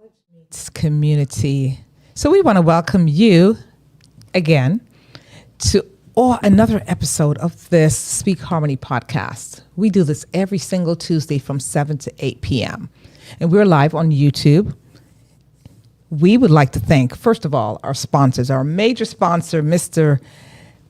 It's community. So we want to welcome you again to another episode of this Speak Harmony podcast. We do this every single Tuesday from 7 to 8 p.m. And we're live on YouTube. We would like to thank, first of all, our sponsors, our major sponsor, Mr.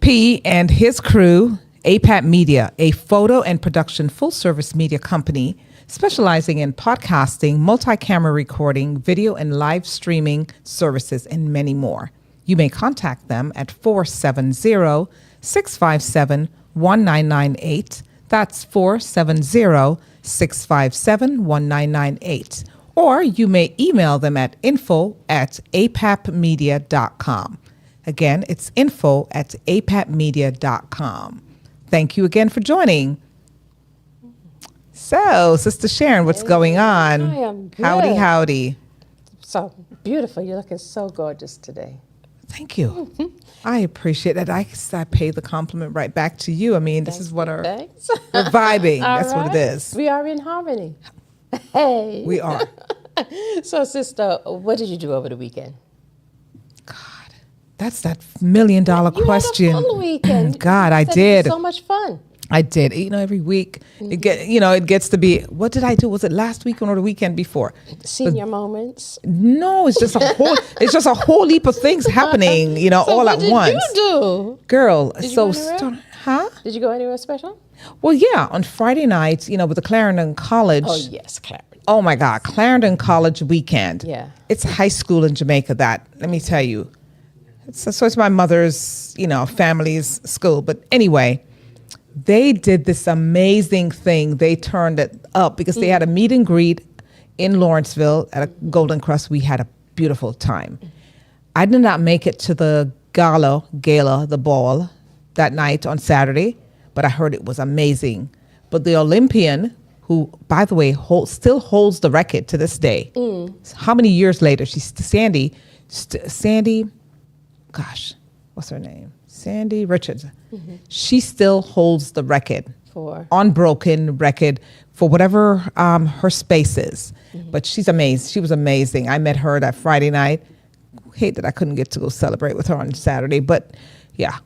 P and his crew, APAP Media, a photo and production full-service media company specializing in podcasting, multi-camera recording, video and live streaming services, and many more. You may contact them at 470-657-1998. That's 470-657-1998. Or you may email them at info@apapmedia.com. Again, it's info@apapmedia.com. Thank you again for joining. So, Sister Sharon, what's going on? I am good. Howdy, howdy. So beautiful. You're looking so gorgeous today. Thank you. I appreciate that. I pay the compliment right back to you. I mean, this is what we're vibing. That's what it is. We are in harmony. Hey. We are. So, sister, what did you do over the weekend? God, that's that $1 million question. You had a full weekend. God, I It did. was so much fun. I did. You know, every week it gets to be, what did I do? Was it last weekend or the weekend before? Senior moments. No, it's just a whole heap of things happening, So all at once. What did you do? Girl, Did you go anywhere? Huh? Did you go anywhere special? Well, yeah, on Friday nights, with the Clarendon College. Oh, yes, Clarendon. Oh my God, Clarendon College weekend. Yeah. It's high school in Jamaica let me tell you. It's my mother's, family's school. But anyway, they did this amazing thing. They turned it up because they had a meet and greet in Lawrenceville at a Golden Crust. We had a beautiful time. I did not make it to the gala, the ball that night on Saturday, but I heard it was amazing. But the Olympian, who, by the way, still holds the record to this day. How many years later? She's Sandy, gosh, what's her name? Sandy Richards. She still holds the record. For? Unbroken record for whatever her space is. But she's amazing. She was amazing. I met her that Friday night. Hate that I couldn't get to go celebrate with her on Saturday. But yeah,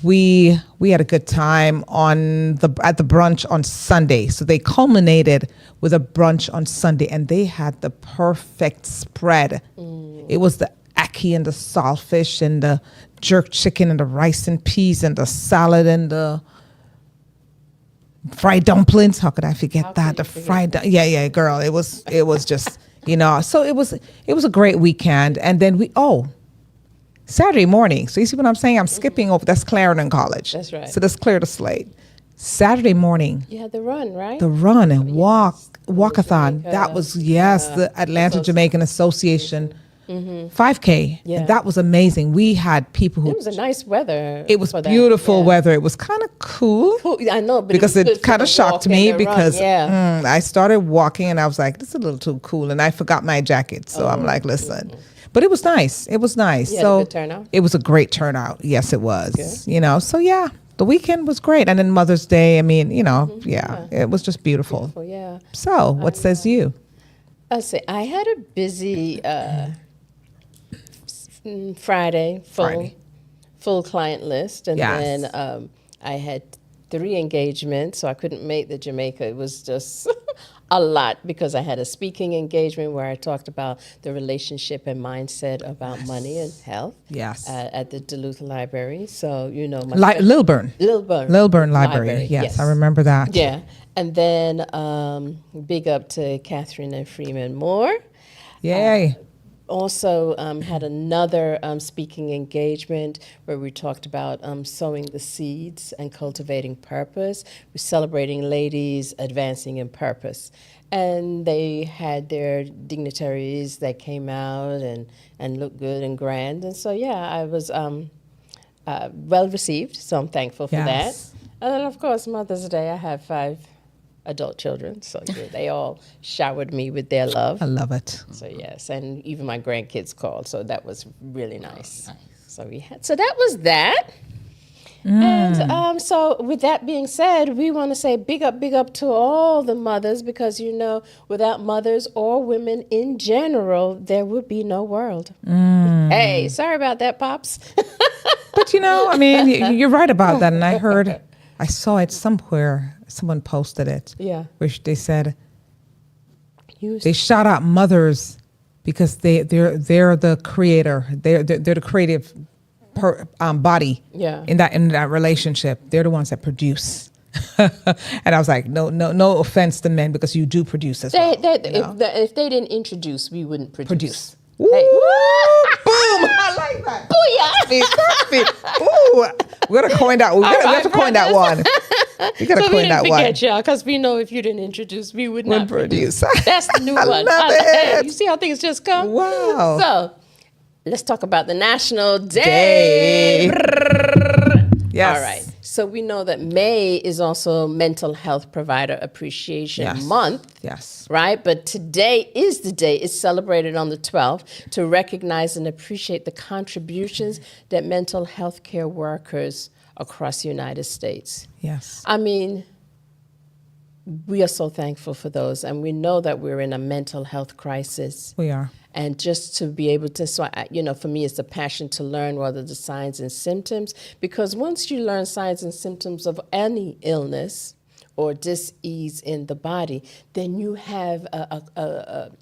we had a good time at the brunch on Sunday. So they culminated with a brunch on Sunday, and they had the perfect spread. It was the ackee and the saltfish and the jerk chicken and the rice and peas and the salad and the fried dumplings. How could I forget that? The fried, yeah, girl. It was just, so it was a great weekend. And then Saturday morning. So you see what I'm saying? I'm skipping over. That's Clarendon College. That's right. So let's clear the slate. Saturday morning. You had the run, right? The run and walkathon. Jamaica. That was, the Atlanta Jamaican Association 5K. Yeah. And that was amazing. We had people who... It was a nice weather. It was beautiful weather. It was kind of cool. I know, but because it kind of shocked me because run, I started walking and I was like, this is a little too cool. And I forgot my jacket. So I'm like, listen. But it was nice. It was nice. You had a good turnout? It was a great turnout. Yes, it was. Good. So yeah, the weekend was great. And then Mother's Day, I mean, it was just beautiful. Yeah. So what says you? I say I had a busy Friday, full client list, and then I had 3 engagements, so I couldn't make the Jamaica. It was just a lot because I had a speaking engagement where I talked about the relationship and mindset about money and health. Yes. At the Duluth Library. So Lilburn Library. Yes, I remember that. Yeah, and then big up to Catherine and Freeman Moore. Yay. Also had another speaking engagement where we talked about sowing the seeds and cultivating purpose. We're celebrating ladies advancing in purpose. And they had their dignitaries that came out and looked good and grand. And so, I was well received, so I'm thankful for that. And then, of course, Mother's Day, I have 5 adult children, so they all showered me with their love. I love it. So yes, and even my grandkids called, so that was really nice. So that was that. And so with that being said, we want to say big up to all the mothers, because, without mothers or women in general, there would be no world. Hey, sorry about that, Pops. But I mean, you're right about that. And I saw it somewhere. Someone posted it. Yeah. Which they said they shout out mothers because they're the creator. They're the creative body. Yeah. In that relationship, they're the ones that produce. And I was like, no offense to men, because you do produce as well. If they didn't introduce, we wouldn't produce. Hey. Boom! I like that. Booyah! Ooh, we're gonna coin that. We have to coin that one. We gotta coin that one. Forget y'all, because we know if you didn't introduce, we would not produce. That's the new I one. love it. Hey, you see how things just come? Wow. So let's talk about the National Day. Yes. All right. So we know that May is also Mental Health Provider Appreciation Month. Yes. Right? But today is the day. It's celebrated on the 12th to recognize and appreciate the contributions that mental health care workers across the United States. Yes. I mean, we are so thankful for those. And we know that we're in a mental health crisis. We are. And just to be able to, for me, it's a passion to learn what are the signs and symptoms, because once you learn signs and symptoms of any illness or dis-ease in the body, then you have a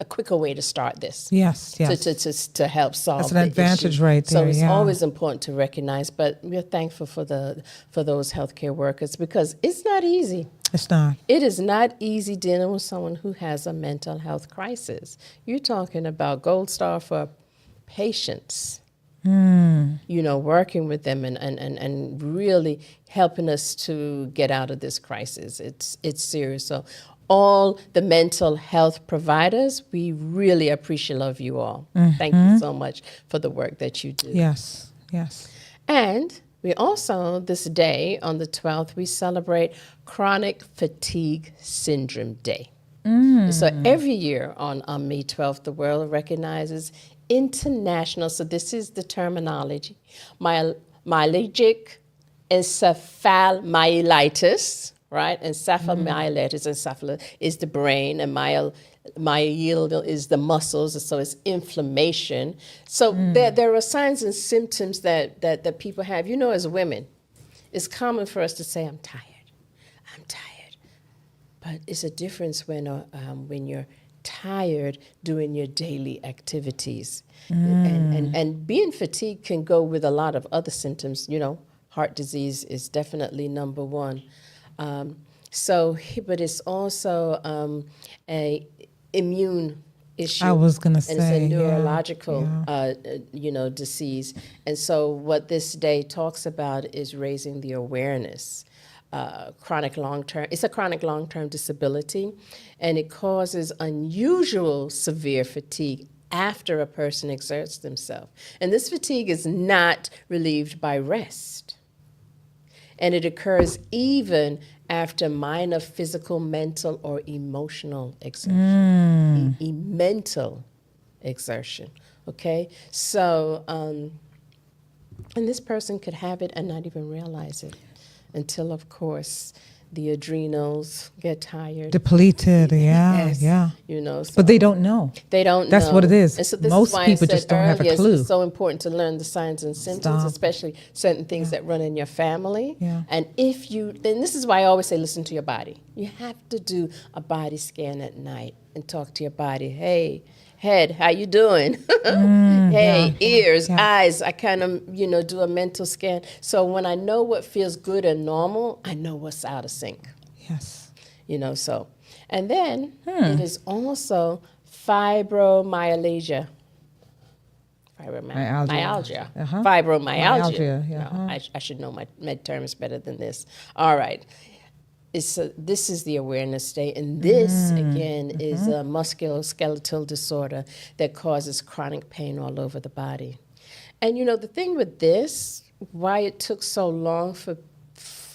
quicker way to start this. Yes. To help solve That's an the advantage issue. right there. So it's always important to recognize, but we're thankful for those healthcare workers, because it's not easy. It's not. It is not easy dealing with someone who has a mental health crisis. You're talking about gold star for patience. Working with them and really helping us to get out of this crisis. It's serious. So all the mental health providers, we really appreciate of you all. Thank you so much for the work that you do. Yes. And we also, this day on the 12th, we celebrate Chronic Fatigue Syndrome Day. So every year on May 12th, the world recognizes international, so this is the terminology, myalgic encephalomyelitis, right? Encephalomyelitis is the brain, and myelin is the muscles, so it's inflammation. So there are signs and symptoms that people have. As women, it's common for us to say, I'm tired. But it's a difference when you're tired doing your daily activities. And being fatigued can go with a lot of other symptoms. Heart disease is definitely number one. But it's also a immune issue. I was going to say. And it's a neurological, disease. And so what this day talks about is raising the awareness. It's a chronic long-term disability, and it causes unusual severe fatigue after a person exerts themselves. And this fatigue is not relieved by rest. And it occurs even after minor physical, mental, or emotional exertion. Mental exertion, okay? So, and this person could have it and not even realize it until, of course, the adrenals get tired. Depleted, yeah. But they don't know. That's what it is. And so this Most is why people just don't have a clue. It's so important to learn the signs and symptoms, especially certain things that run in your family. Yeah. And then this is why I always say, listen to your body. You have to do a body scan at night and talk to your body. Hey, head, how you doing? Ears, eyes, I kind of, do a mental scan. So when I know what feels good and normal, I know what's out of sync. Yes. So. And then it is also fibromyalgia. Fibromyalgia. Fibromyalgia. I should know my med terms better than this. All right. This is the awareness day, and this, again, is a musculoskeletal disorder that causes chronic pain all over the body. And, the thing with this, why it took so long for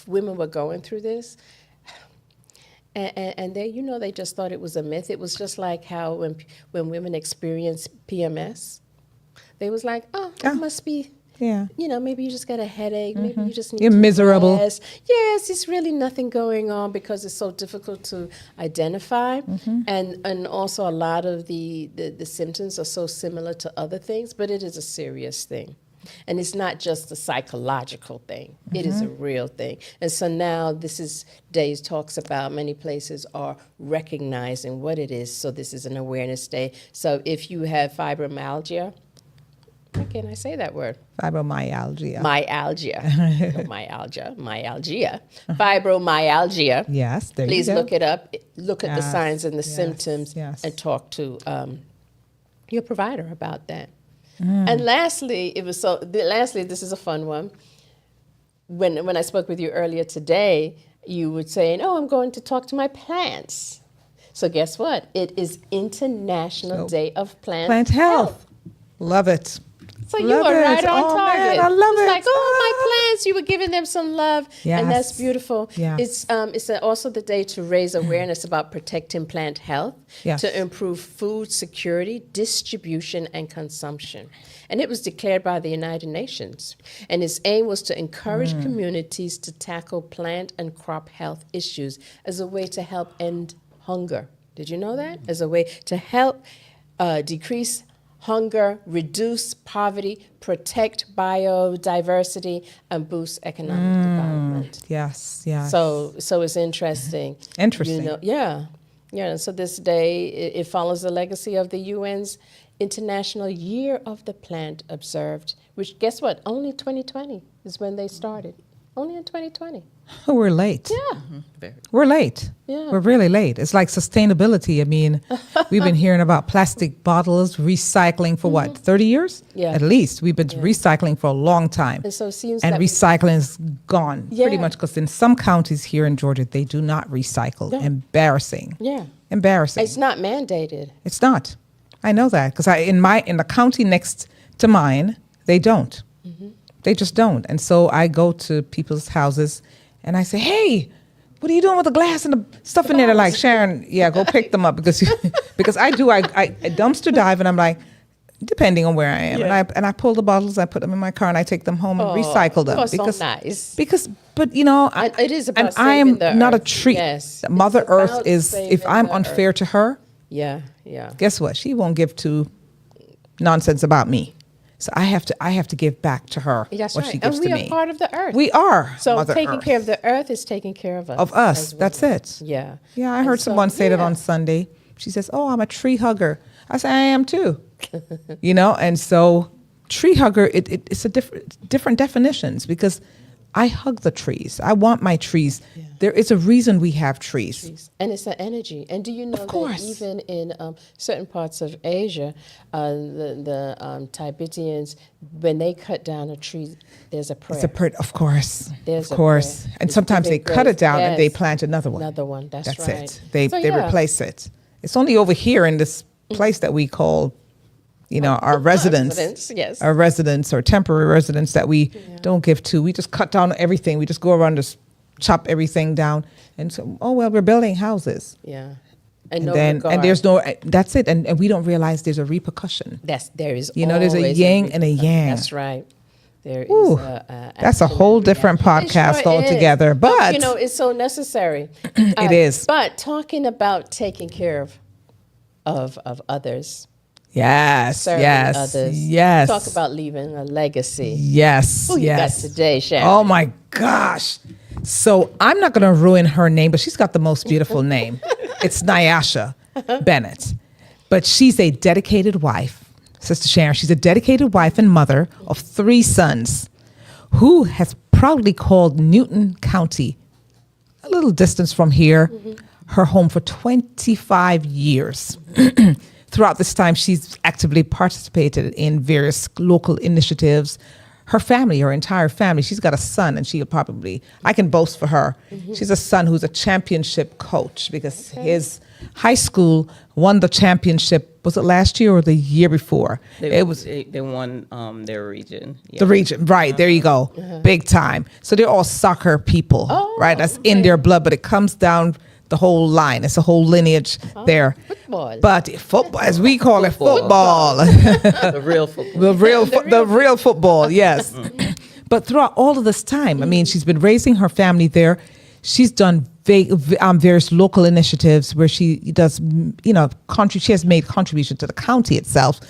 women were going through this, and they, they just thought it was a myth. It was just like how when women experience PMS, they was like, it must be Yeah. Maybe you just got a headache. Maybe you just need You're to miserable. rest. Yes, it's really nothing going on because it's so difficult to identify. And also a lot of the symptoms are so similar to other things, but it is a serious thing. And it's not just a psychological thing. It is a real thing. And so now Days talks about many places are recognizing what it is. So this is an awareness day. So if you have fibromyalgia, how can I say that word? Fibromyalgia. Myalgia. Fibromyalgia. Yes, there Please you go. look it up. Look at the Yes, signs and the yes, symptoms yes. and talk to your provider about that. And lastly, this is a fun one. When I spoke with you earlier today, you were saying, "Oh, I'm going to talk to my plants." So guess what? It is International Day of Plant Health. Love it. So you Love were it. right on Oh, target. man, I love It's it. like, my plants, you were giving them some love, and that's Yes. beautiful. Yes. It's also the day to raise awareness about protecting plant health, Yes. to improve food security, distribution, and consumption. And it was declared by the United Nations. And its aim was to encourage communities to tackle plant and crop health issues as a way to help end hunger. Did you know that? As a way to help decrease hunger, reduce poverty, protect biodiversity, and boost economic development. Yes, yes. So it's interesting. Interesting. Yeah. And so this day, it follows the legacy of the UN's International Year of the Plant observed, which, guess what? Only 2020 is when they started. Only in 2020. Oh, we're late. Yeah. We're late. Yeah. We're really late. It's like sustainability. I mean, we've been hearing about plastic bottles, recycling for what, 30 years? Yeah. At least. We've been recycling for a long time. And so it seems And that recycling is gone pretty Yeah. much because in some counties here in Georgia, they do not recycle. Yeah. Embarrassing. Yeah. Embarrassing. It's not mandated. It's not. I know that because in the county next to mine, they don't. They just don't. And so I go to people's houses and I say, "Hey, what are you doing with the glass and the stuff in there?" They're like, "Sharon, yeah, go pick them up because because I dumpster dive and I'm like, depending on where I am, Yeah. and I pull the bottles, I put them in my car and I take them home and recycle them That's so nice. but It is about and I am saving the not a earth. tree. Yes. Mother It's Earth about is if saving I'm the unfair to her. Yeah. Guess what? She won't give two nonsense about me. So I have to give back to her That's what right. she gives and we to are me. part of the earth. We are. So Mother taking Earth. care of the earth is taking care of us. Of us. as well. That's it. Yeah. Yeah, I And heard so, someone say that yeah. on Sunday. She says, "Oh, I'm a tree hugger." I say, "I am too." And so tree hugger, it's a different definitions because I hug the trees. I want my trees. Yeah. There is a reason we have trees. And it's an energy. And do you know that course. even in certain parts of Asia, the Tibetans, when they cut down a tree, there's a prayer. It's a prayer, of course. There's of a course. prayer. And It's sometimes they giving cut it grace. down and they Yes. plant another one. Another one. That's That's right. it. They So, yeah. replace it. It's only over here in this place that we call, our residents. Yes. Our residents or temporary residents that we don't give to. We just cut down everything. We just go around, just chop everything down. And so, we're building houses. Yeah. And no then, regard. and there's no, that's it. And we don't realize there's a repercussion. There is there's a always yin and a repercussion. yang. That's right. There is Ooh, a that's a whole different podcast altogether. But it's so necessary. It is. But talking about taking care of others, yes, serving yes, others. yes. Talk about leaving a legacy. Yes, Who you got yes. today, Sharon? Oh my gosh. So I'm not going to ruin her name, but she's got the most beautiful name. It's Nyasha Bennett. But she's a dedicated wife, Sister Sharon. She's a dedicated wife and mother of 3 sons who has proudly called Newton County, a little distance from here, her home for 25 years. Throughout this time, she's actively participated in various local initiatives. Her family, her entire family, she's got a son, and I can boast for her. She's a son who's a championship coach because his high school won the championship. Was it last year or the year before? They won their region. Yeah. The region, right? There you go, big time. So they're all soccer people, right? That's in their blood, but it comes down the whole line. It's a whole lineage there. Football. But football, as we call it, football. The real football. the real football, yes. But throughout all of this time, I mean, she's been raising her family there. She's done various local initiatives where she does, she has made contribution to the county itself,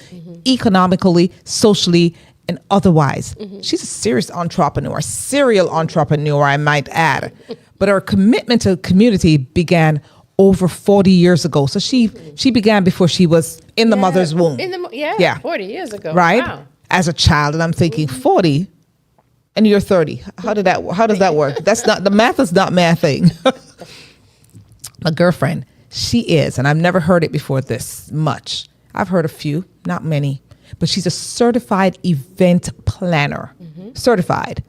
economically, socially, and otherwise. She's a serious entrepreneur, serial entrepreneur, I might add. But her commitment to the community began over 40 years ago. So she began before she was in the mother's womb. 40 years ago. Right? Wow. As a child, and I'm thinking 40 and you're 30. How does that work? That's not, the math is not mathing. My girlfriend, she is, and I've never heard it before this much. I've heard a few, not many, but she's a certified event planner. Certified.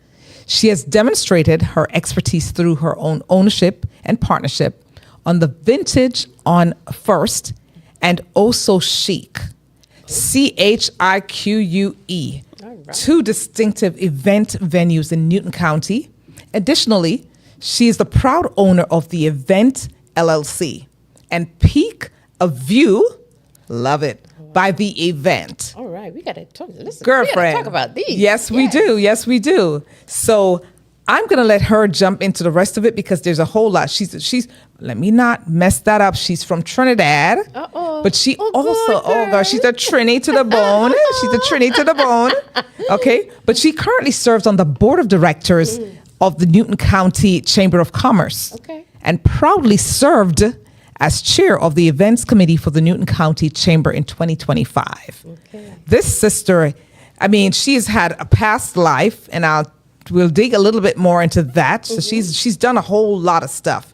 She has demonstrated her expertise through her own ownership and partnership on the Vintage on First and Also Chic, CHIQUE, two distinctive event venues in Newton County. Additionally, she is the proud owner of the Event LLC and Peak of View, love it, by the Event. All right, we got to talk. Listen, Girlfriend. we got to talk about these. Yes, we do. Yes, we do. So I'm going to let her jump into the rest of it because there's a whole lot. She's. Let me not mess that up. She's from Trinidad. Uh-oh. But she Oh, also, good gosh, she's a Trini to the bone. She's a Trini to the bone. Okay. But she currently serves on the board of directors of the Newton County Chamber of Commerce. Okay. And proudly served as chair of the events committee for the Newton County Chamber in 2025. Okay. This sister, I mean, she's had a past life, and we'll dig a little bit more into that. So she's done a whole lot of stuff.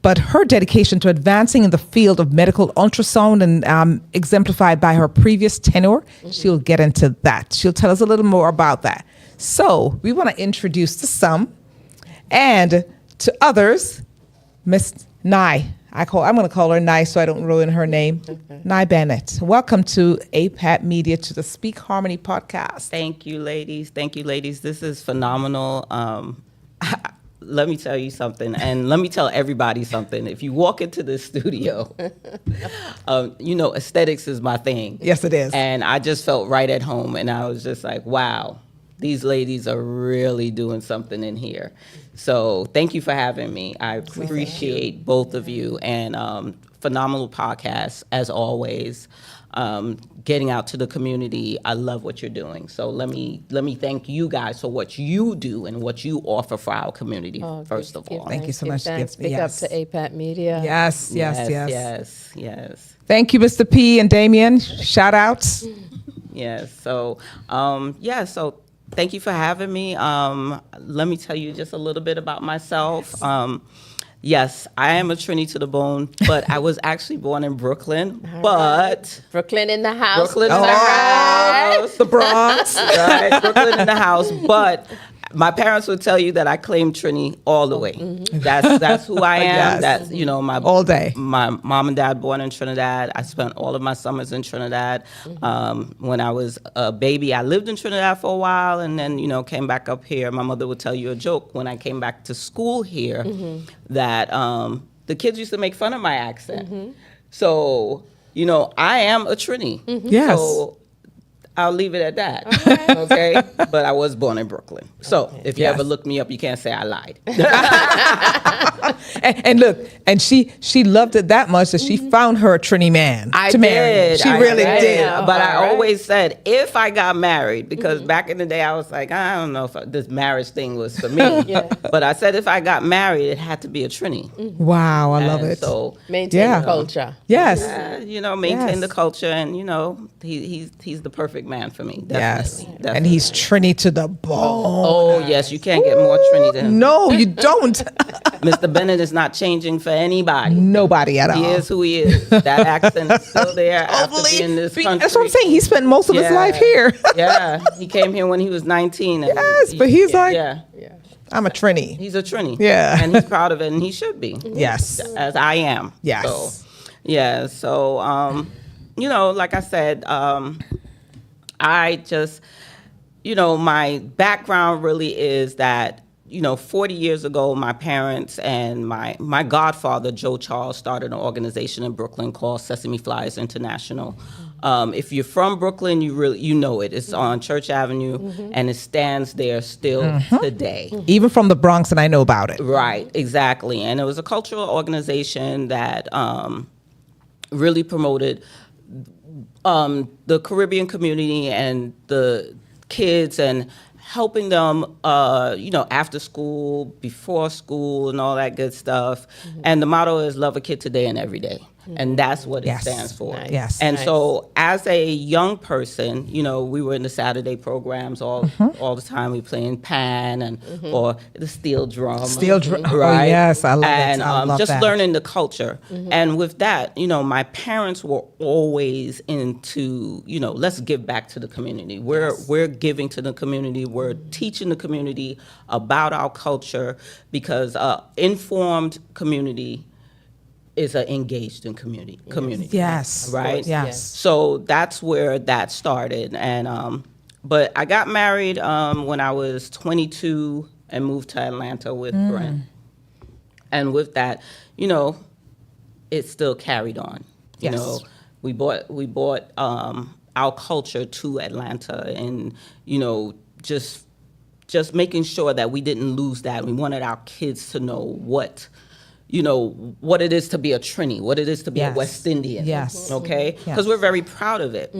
But her dedication to advancing in the field of medical ultrasound and exemplified by her previous tenure, she'll get into that. She'll tell us a little more about that. So we want to introduce to some and to others, Miss Nye. I'm going to call her Nye so I don't ruin her name. Nye Bennett. Welcome to APAT Media, to the Speak Harmony podcast. Thank you, ladies. Thank you, ladies. This is phenomenal. Let me tell you something, and let me tell everybody something. If you walk into this studio, aesthetics is my thing. Yes, it is. And I just felt right at home, and I was just like, wow, these ladies are really doing something in here. So thank you for having me. I appreciate both of you, and phenomenal podcast, as always. Getting out to the community. I love what you're doing. So let me thank you guys for what you do and what you offer for our community, first of all. Thank you so much. Thanks. Big up to APAT Media. Yes. Yes. Thank you, Mr. P and Damien. Shout outs. Yes. So, so thank you for having me. Let me tell you just a little bit about myself. Yes, I am a Trini to the bone, but I was actually born in Brooklyn. But Brooklyn in the house. Brooklyn in the house. The Bronx. Right, Brooklyn in the house. But my parents would tell you that I claim Trini all the way. That's who I am. Yes. That's my All day. My mom and dad born in Trinidad. I spent all of my summers in Trinidad. When I was a baby, I lived in Trinidad for a while, and then came back up here. My mother would tell you a joke when I came back to school here that the kids used to make fun of my accent. So I am a Trini. Yes. So I'll leave it at that. Okay. But I was born in Brooklyn. So if you ever look me up, you can't say I lied. and look, and she loved it that much that she found her a Trini man to marry. She really did. But I always said, if I got married, because back in the day I was like, I don't know if this marriage thing was for me. But I said, if I got married, it had to be a Trini. Wow, I love it. So Maintain the culture. Yes. Maintain the culture, and he's the perfect man for me. Yes. Definitely. And he's Trini to the bone. Oh yes, you can't get more Trini than him. No, you don't. Mr. Bennett is not changing for anybody. Nobody at all. He is who he is. That accent is still there after being in this country. That's what I'm saying. He spent most of his life here. Yeah, he came here when he was 19. And But he's like, yeah, I'm a Trini. he's a Trini. Yeah. And he's proud of it, and he should be. Yes. As I am. Yes. So, yeah. So, like I said, I just, my background really is that 40 years ago, my parents and my godfather, Joe Charles, started an organization in Brooklyn called Sesame Flyers International. If you're from Brooklyn, you know it. It's on Church Avenue, and it stands there still today. Even from the Bronx, and I know about it. Right, exactly. And it was a cultural organization that really promoted the Caribbean community and the kids and helping them, after school, before school, and all that good stuff. And the motto is love a kid today and every day. And that's what it stands for. Nice. Yes. And so as a young person, we were in the Saturday programs all the time. We playing pan or the steel drum. Right? Right? Oh, yes, I love and, that. I love just that. learning the culture. And with that, my parents were always into, let's give back to the community. We're giving to the community. We're teaching the community about our culture, because informed community is an engaged in community. Yes. Right? Yes. So that's where that started. And but I got married when I was 22 and moved to Atlanta with Brent. And with that, it still carried on. Yes. We brought our culture to Atlanta, and just making sure that we didn't lose that. We wanted our kids to know what it is to be a Trini, what it is to be a West Indian. Yes. Okay? Yes. Because we're very proud of it.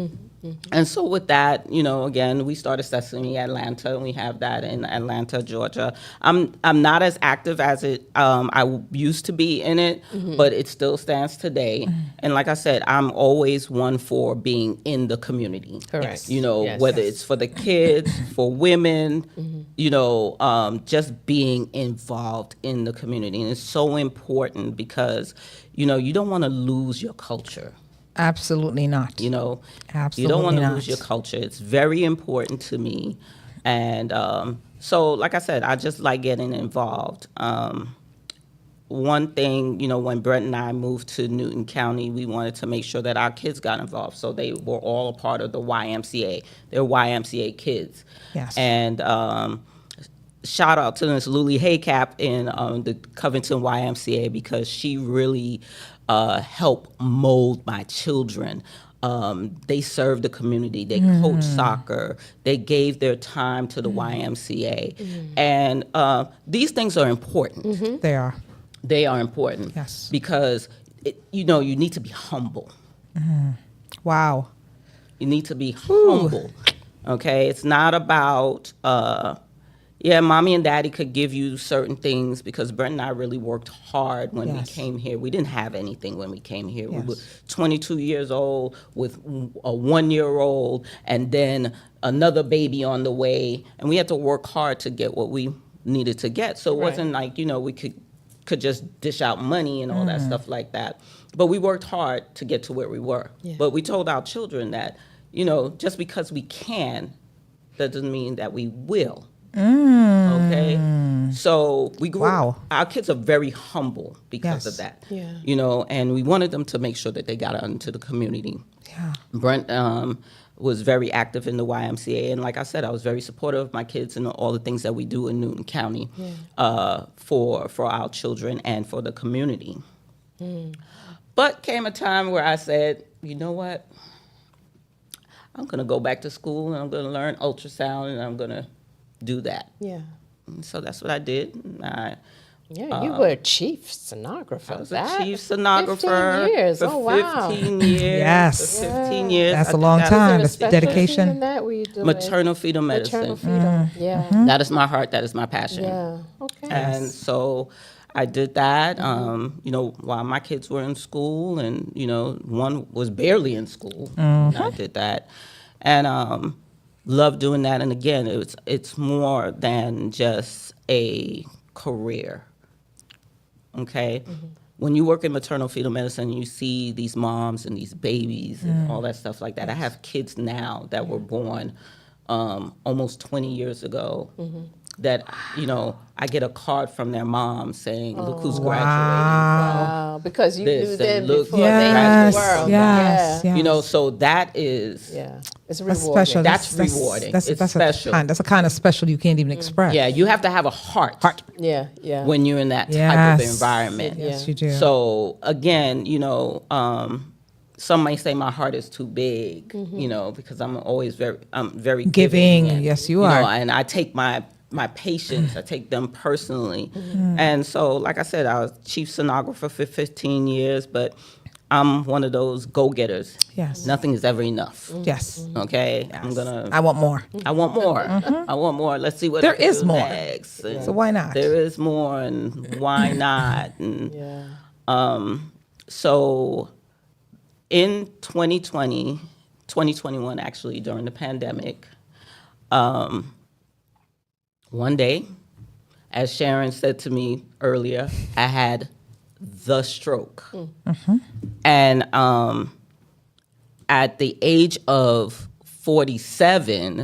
And so with that, again, we started Sesame Atlanta, and we have that in Atlanta, Georgia. I'm not as active as I used to be in it, but it still stands today. And like I said, I'm always one for being in the community. Correct. Whether it's for the kids, for women, just being involved in the community. And it's so important because, you don't want to lose your culture. Absolutely not. Absolutely You don't want to not. lose your culture. It's very important to me. And so, like I said, I just like getting involved. One thing, when Brent and I moved to Newton County, we wanted to make sure that our kids got involved. So they were all a part of the YMCA. They're YMCA kids. Yes. And shout out to Miss Luli Haycap in the Covington YMCA, because she really helped mold my children. They served the community. They coached soccer. They gave their time to the YMCA. And these things are important. They are. They are important. Yes. Because, you need to be humble. Wow. You need to be humble. Okay? It's not about... mommy and daddy could give you certain things, because Brent and I really worked hard when we came here. We didn't have anything when we came here. Yes. We were 22 years old with a 1-year-old and then another baby on the way. And we had to work hard to get what we needed to get. So it wasn't like, we could just dish out money and all that stuff like that. But we worked hard to get to where we were. Yeah. But we told our children that, just because we can, that doesn't mean that we will. Okay, so we grew. Wow. Our kids are very humble because of that. Yeah. And we wanted them to make sure that they got out into the community. Yeah. Brent was very active in the YMCA, and like I said, I was very supportive of my kids and all the things that we do in Newton County for our children and for the community. But came a time where I said, you know what? I'm going to go back to school, and I'm going to learn ultrasound, and I'm going to do that. Yeah. And so that's what I did. You were a chief stenographer. I was a chief stenographer 15 years. for 15 years. Yes. For 15 years. That's I a did long that. time. Was That's there a specialty dedication. in that? Were you doing Maternal fetal medicine. maternal fetal? Yeah. That is my heart. That is my passion. Yeah. Okay. And so I did that, while my kids were in school, and, one was barely in school. I did that. And love doing that. And again, it's more than just a career. Okay? When you work in maternal fetal medicine, you see these moms and these babies and all that stuff like that. I have kids now that were born almost 20 years ago that, I get a card from their mom saying, look who's graduating. Wow. Because you This knew and them look- before they had the world. Yes. Yeah. Yes. So that is, It's That's rewarding. special. That's rewarding. It's special. That's a kind of special you can't even express. Yeah, you have to have a heart. Yeah, yeah. When you're in that type Yes. of environment. Yes, Yeah. you do. So again, some may say my heart is too big, because I'm very Giving. and, Yes, you are. and I take my patients, I take them personally. And so, like I said, I was chief stenographer for 15 years, but I'm one of those go-getters. Yes. Nothing is ever enough. Yes. Okay? Yes. I want more. want more. I want more. Let's see what There I can is do more. next. And So why not? There is more, and why not? And Yeah. so in 2021, actually, during the pandemic, one day, as Sharon said to me earlier, I had the stroke. And at the age of 47,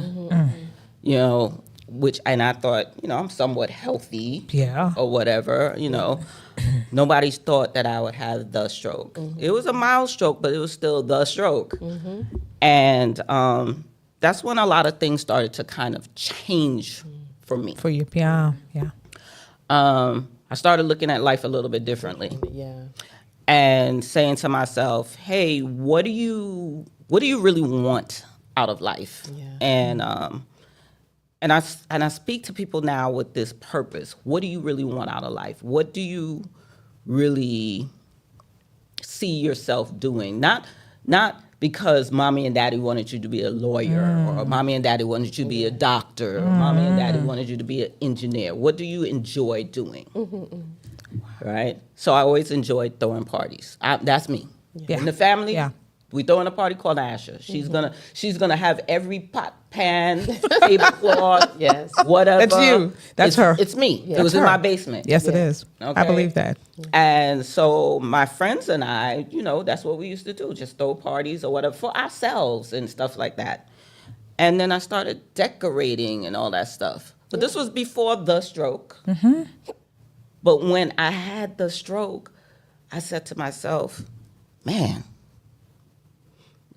and I thought, I'm somewhat healthy, Yeah. or whatever, Nobody's thought that I would have the stroke. It was a mild stroke, but it was still the stroke. And that's when a lot of things started to kind of change for me. For you. Yeah. Yeah. I started looking at life a little bit differently. Yeah. And saying to myself, hey, what do you really want out of life? Yeah. And I speak to people now with this purpose. What do you really want out of life? What do you really see yourself doing? Not because mommy and daddy wanted you to be a lawyer, or mommy and daddy wanted you to be a doctor, or mommy and daddy wanted you to be an engineer. What do you enjoy doing? Right? So I always enjoyed throwing parties. That's me. Yeah. In the family, Yeah. we throwing a party called Nyasha. She's gonna have every pot, pan, tablecloth, Yes. whatever. That's you. That's her. It's me. Yeah. It was That's in her. my basement. Yes, it Yeah. is. I Okay. believe that. And so my friends and I, that's what we used to do, just throw parties or whatever for ourselves and stuff like that. And then I started decorating and all that stuff. But this was before the stroke. But when I had the stroke, I said to myself, man,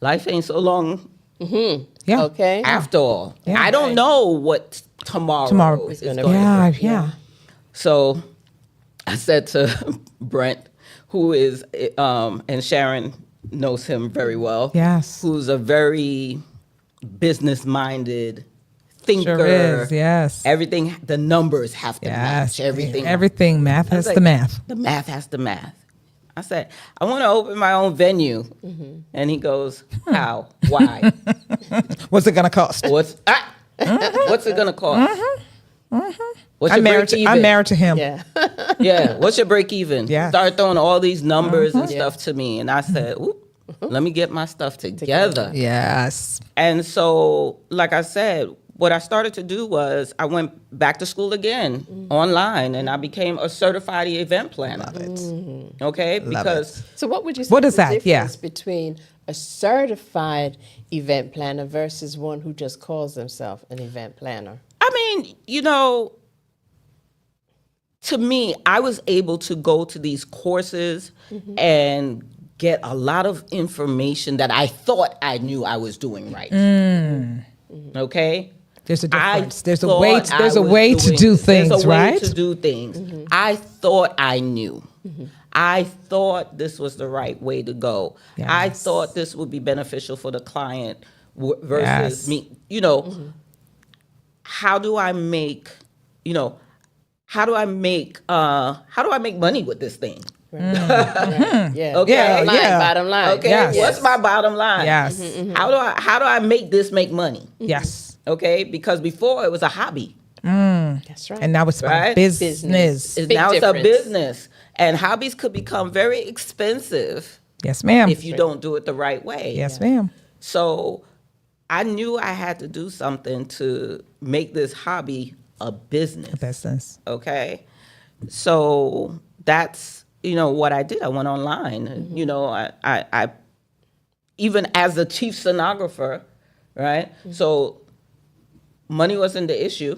life ain't so long Yeah. Okay. after all. Yeah. I don't know what tomorrow is gonna going to Yeah. bring. Yeah. So I said to Brent, who is, and Sharon knows him very well. Yes. Who's a very business-minded thinker. Sure is. Yes. Everything, the numbers have to Yes. match. Everything. Everything. Math has like, the math. The math has to math. I said, I want to open my own venue. And he goes, how? Why? What's it gonna cost? What's it going to cost? What's I'm your married. break even? I'm married to him. Yeah. Yeah, what's your break even? Yeah. Start throwing all these numbers and Yeah. stuff to me. And I said, oop, let me get my stuff together. Yes. And so, like I said, what I started to do was I went back to school again online, and I became a certified event planner. Love it. Okay? Love Because So what would you say What is the that? Yeah. difference between a certified event planner versus one who just calls themselves an event planner? I mean, to me, I was able to go to these courses and get a lot of information that I thought I knew I was doing right. Okay? There's a I difference. There's a way. thought There's I a was way to doing- do things, there's a way right? to do things. I thought I knew. I thought this was the right way to go. I Yes. thought this would be beneficial for the client versus Yes. me. How do I make? How do I make money with this thing? Right. Yeah. Okay. Bottom line, Yeah. bottom line. Okay, Yes. what's my bottom line? Yes. How do I make this make money? Yes. Okay, because before it was a hobby. That's right. And now it's my Right? business. Big Now it's a difference. business, and hobbies could become very expensive Yes, ma'am. if you don't do it the right way. Yes, ma'am. So I knew I had to do something to make this hobby a business. Business. Okay, so that's what I did. I went online. I even as a chief stenographer, right? So money wasn't the issue.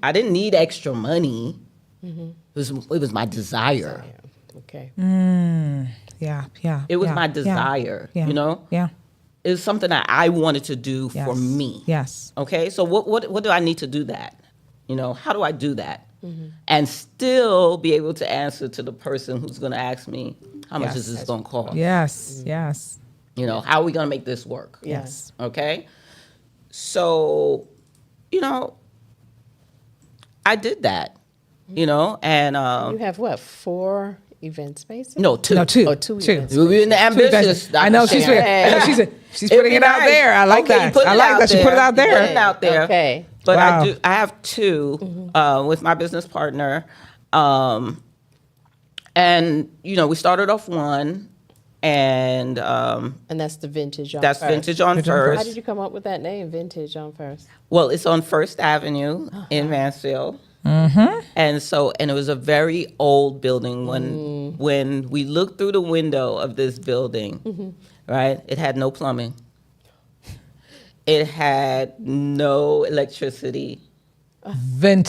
I didn't need extra money. It was my desire. Okay. Yeah. Yeah. It was yeah, my yeah, desire. Yeah. You know. Yeah. It was something that I wanted to do for me. Yes. Okay, so what do I need to do that? How do I do that? And still be able to answer to the person who's going to ask me, how much is this going to cost? Yes. Yes. How are we going to make this work? Yes. Okay, so, I did that, and... You have what, 4 event spaces? No, 2. No, 2. Oh, 2 2. events. We're in the ambitious. I know she's putting it out there. I like that. I like that she put it out there. Put it out there. Okay. But Wow. I have 2 with my business partner, and we started off one, and that's the Vintage on that's First. Vintage on Vintage on First. How did you come up with that name, Vintage on First? Well, it's on First Avenue in Mansfield. And it was a very old building. When we looked through the window of this building, right, it had no plumbing. It had no electricity.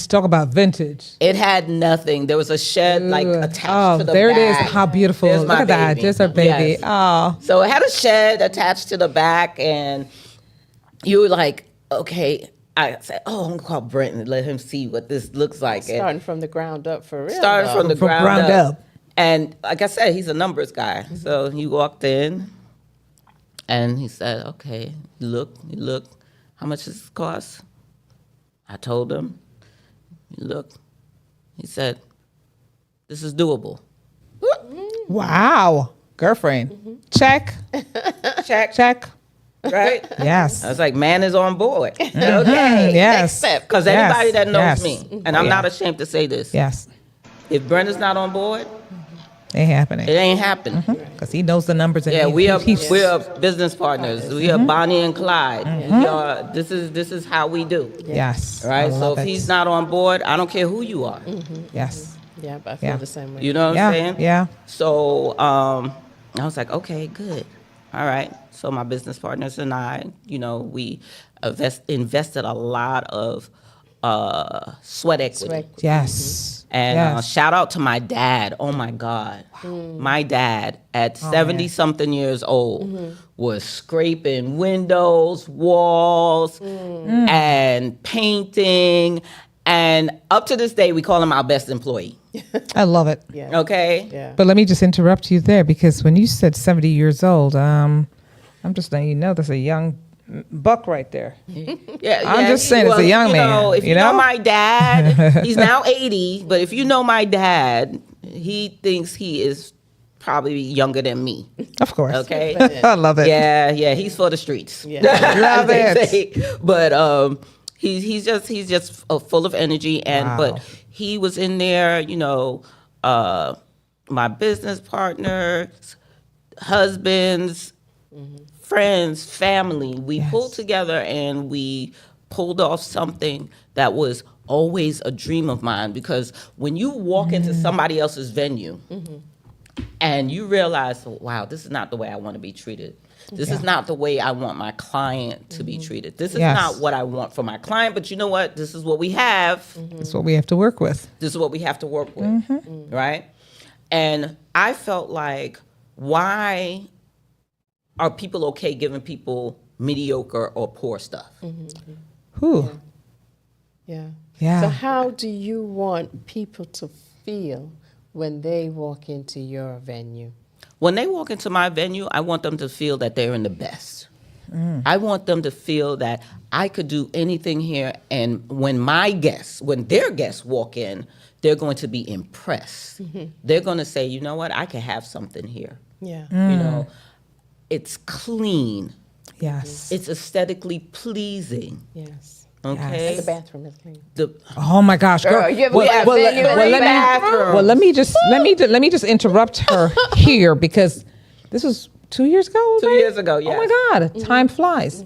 Talk about vintage. It had nothing. There was a shed attached to the there back. it is. How beautiful. There's Look my at that. baby. There's her baby. Yes. Oh. So it had a shed attached to the back, and you were like, okay. I said, I'm going to call Brent and let him see what this looks like. Starting from the ground up for real. Started from the From ground ground up. up. And like I said, he's a numbers guy. So he walked in, and he said, okay, look, how much does this cost? I told him, look. He said, this is doable. Wow. Girlfriend. Check. Check. Right? Yes. I was like, man is on board. Okay. Yes. Next step. Because Yes. anybody that knows Yes. me, and I'm not ashamed to say this, Yes. if Brenda's not on board, Ain't happening. it ain't happening. Because he knows the numbers. And Yeah, he- we are he's- we are business partners. We are Bonnie and Clyde. We are, this is how we do. Yes. Right? I So love if it. he's not on board, I don't care who you are. Yes. Yeah, but I feel Yeah. the same way. You know what Yeah. I'm saying? Yeah. So I was like, okay, good. All right. So my business partners and I, we invested a lot of sweat equity. Yes. And Yes. shout out to my dad. Oh my God. My dad at 70 something years old was scraping windows, walls, and painting. And up to this day, we call him our best employee. I love it. Yeah. Okay? Yeah. But let me just interrupt you there, because when you said 70 years old, I'm just letting you know there's a young buck right there. Yeah, I'm just saying it's a young man, If you you know know? my dad, he's now 80, but if you know my dad, he thinks he is probably younger than me. Of course. Okay? I love it. Yeah, he's for the streets. Yeah. Love They it. say. But he's just full of energy, and Wow. but he was in there, my business partners, husbands, friends, family. We pulled together and we pulled off something that was always a dream of mine, because when you walk into somebody else's venue and you realize, wow, this is not the way I want to be treated. This is not the way I want my client to be treated. This is Yes. not what I want for my client, but you know what? This is what we have. That's what we have to work with. This is what we have to work with, right? And I felt like, why are people okay giving people mediocre or poor stuff? Whew. Yeah. Yeah. So how do you want people to feel when they walk into your venue? When they walk into my venue, I want them to feel that they're in the best. I want them to feel that I could do anything here, and when their guests walk in, they're going to be impressed. They're going to say, you know what, I could have something here. Yeah. It's clean. Yes. It's aesthetically pleasing. Yes. Okay. And the bathroom is clean. Oh my gosh, girl. we have venue in the bathroom. Let me just interrupt her here, because this was 2 years ago. 2 right? years ago, yes. Oh my God, time flies.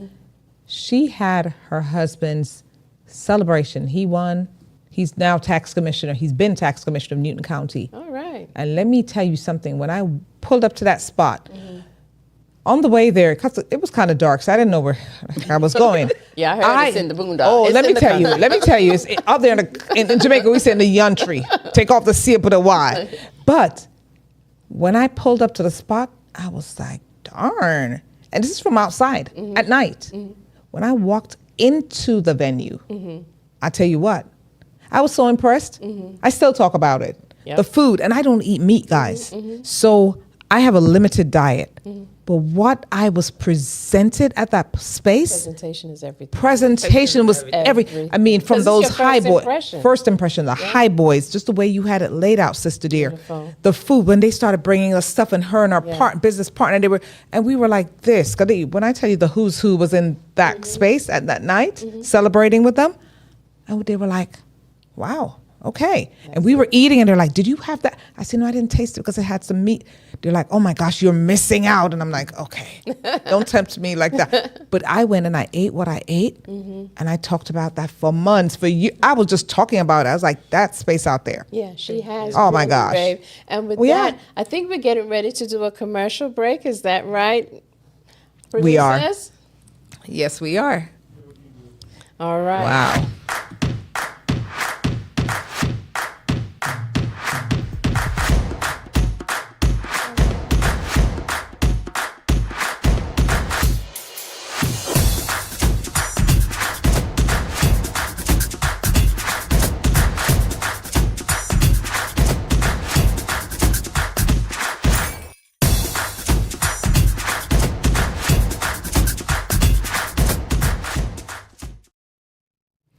She had her husband's celebration. He won. He's now tax commissioner. He's been tax commissioner of Newton County. All right. And let me tell you something. When I pulled up to that spot, on the way there, because it was kind of dark, so I didn't know where I was going. Yeah, I heard it's in the boondocks. Oh, It's let in me the tell you. country. Let me tell you. It's out there in Jamaica. We say in the yuntry. Take off the C, put a Y. But when I pulled up to the spot, I was like, darn. and this is from outside at night. When I walked into the venue, I tell you what, I was so impressed. I still talk about it. Yep. The food, and I don't eat meat, guys. So I have a limited diet. But what I was presented at that space, Presentation is everything. presentation was I mean, from 'Cause it's those your high first boys, impression. first impression, the high boys, just the way you had it laid out, Sister Dear. Beautiful. The food, when they started bringing us stuff, and her and our business partner, and we were like this. 'Cause when I tell you the who's who was in that space at that night, celebrating with them, and they were like, wow. Okay. And we were eating, and they're like, did you have that? I said, no, I didn't taste it because it had some meat. They're like, oh my gosh, you're missing out. And I'm like, okay, don't tempt me like that. But I went and I ate what I ate, and I talked about that for months, for years. I was just talking about it. I was like, that space out there. Yeah, she has. Oh, my really, gosh. babe. And with Well, yeah. that, I think we're getting ready to do a commercial break. Is that right? We are. Producers? Yes, we are. All right. Wow.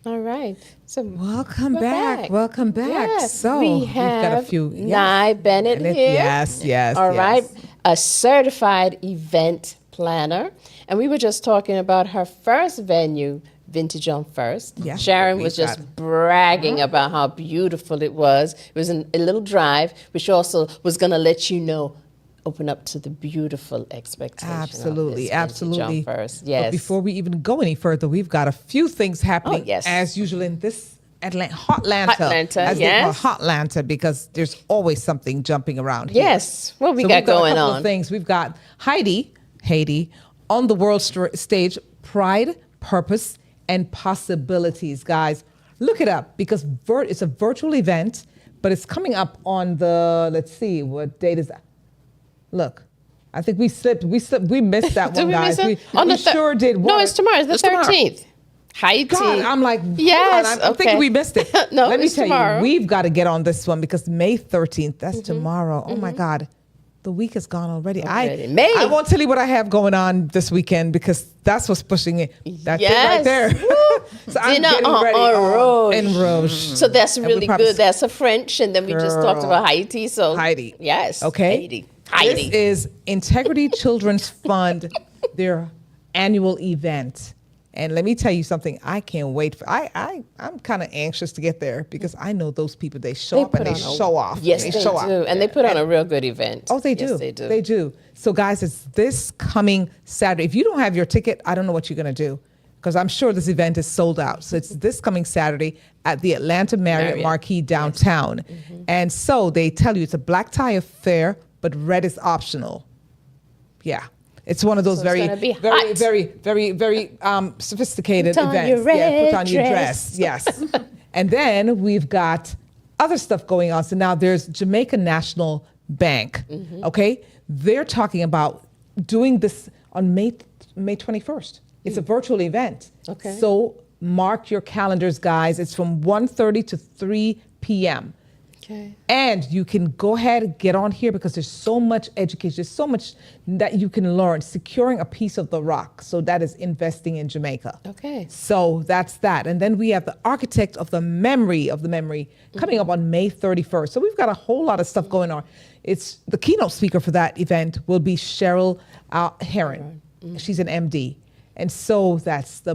All right. So Welcome we're back. Welcome back. Yes. So we we've have got a few. Nyasha Bennett Bennett, here. yes, All yes. right. A certified event planner. And we were just talking about her first venue, Vintage on First. Yes, Sharon we've was just got- bragging about how beautiful it was. It was a little drive, which also was going to let you know, open up to the beautiful expectation. Absolutely, of this Vintage absolutely. on First. But Yes. before we even go any further, we've got a few things happening, Oh, yes. as usual in this Hotlanta, Hotlanta, as they call yes. Hotlanta, because there's always something jumping around here. Yes. What we So got we've got going a couple on? of things. We've got Haiti, on the world stage, Pride, Purpose, and Possibilities. Guys, look it up, because it's a virtual event, but it's coming up on the, let's see, what date is that? Look, I think we slipped, we missed that Did one, we guys. miss it? We sure did. No, it's tomorrow. It's the tomorrow. 13th. Haiti. God, I'm like, hold Yes, on, I'm okay. thinking we missed it. No, Let me it's tell tomorrow. you, we've got to get on this one, because May 13th, that's tomorrow. Oh my God. The week is gone already. Already. May. I won't tell you what I have going on this weekend, because that's what's pushing it. That's it right Yes. there. So I'm Dinner getting en ready. Rouge. En Rouge. So that's And we really probably- good. That's a French, and then we just talked Girl. about Haiti. So Haiti. Yes. Okay. Haiti. This is Integrity Children's Fund, their annual event. And let me tell you something, I can't wait. I'm kind of anxious to get there, because I know those people, they show up and they show off. Yes, they show do. up. And they put on a real good event. Oh, they Yes, do. they do. They do. So, guys, it's this coming Saturday. If you don't have your ticket, I don't know what you're going to do, because I'm sure this event is sold out. So it's this coming Saturday at the Atlanta Marriott Marquis downtown. And so they tell you it's a black tie affair, but red is optional. Yeah. It's one of those So it's very, gonna be very, hot. very sophisticated Put on events. your red Put on your dress. dress. Yes. And then we've got other stuff going on. So now there's Jamaica National Bank. Okay. They're talking about doing this on May 21st. It's a virtual event. Okay. So mark your calendars, guys. It's from 1:30 to 3 p.m. Okay. And you can go ahead and get on here, because there's so much education. There's so much that you can learn. Securing a piece of the rock. So that is investing in Jamaica. Okay. So that's that. And then we have the architect of the memory coming up on May 31st. So we've got a whole lot of stuff going on. It's the keynote speaker for that event will be Cheryl Heron. She's an MD. And so that's the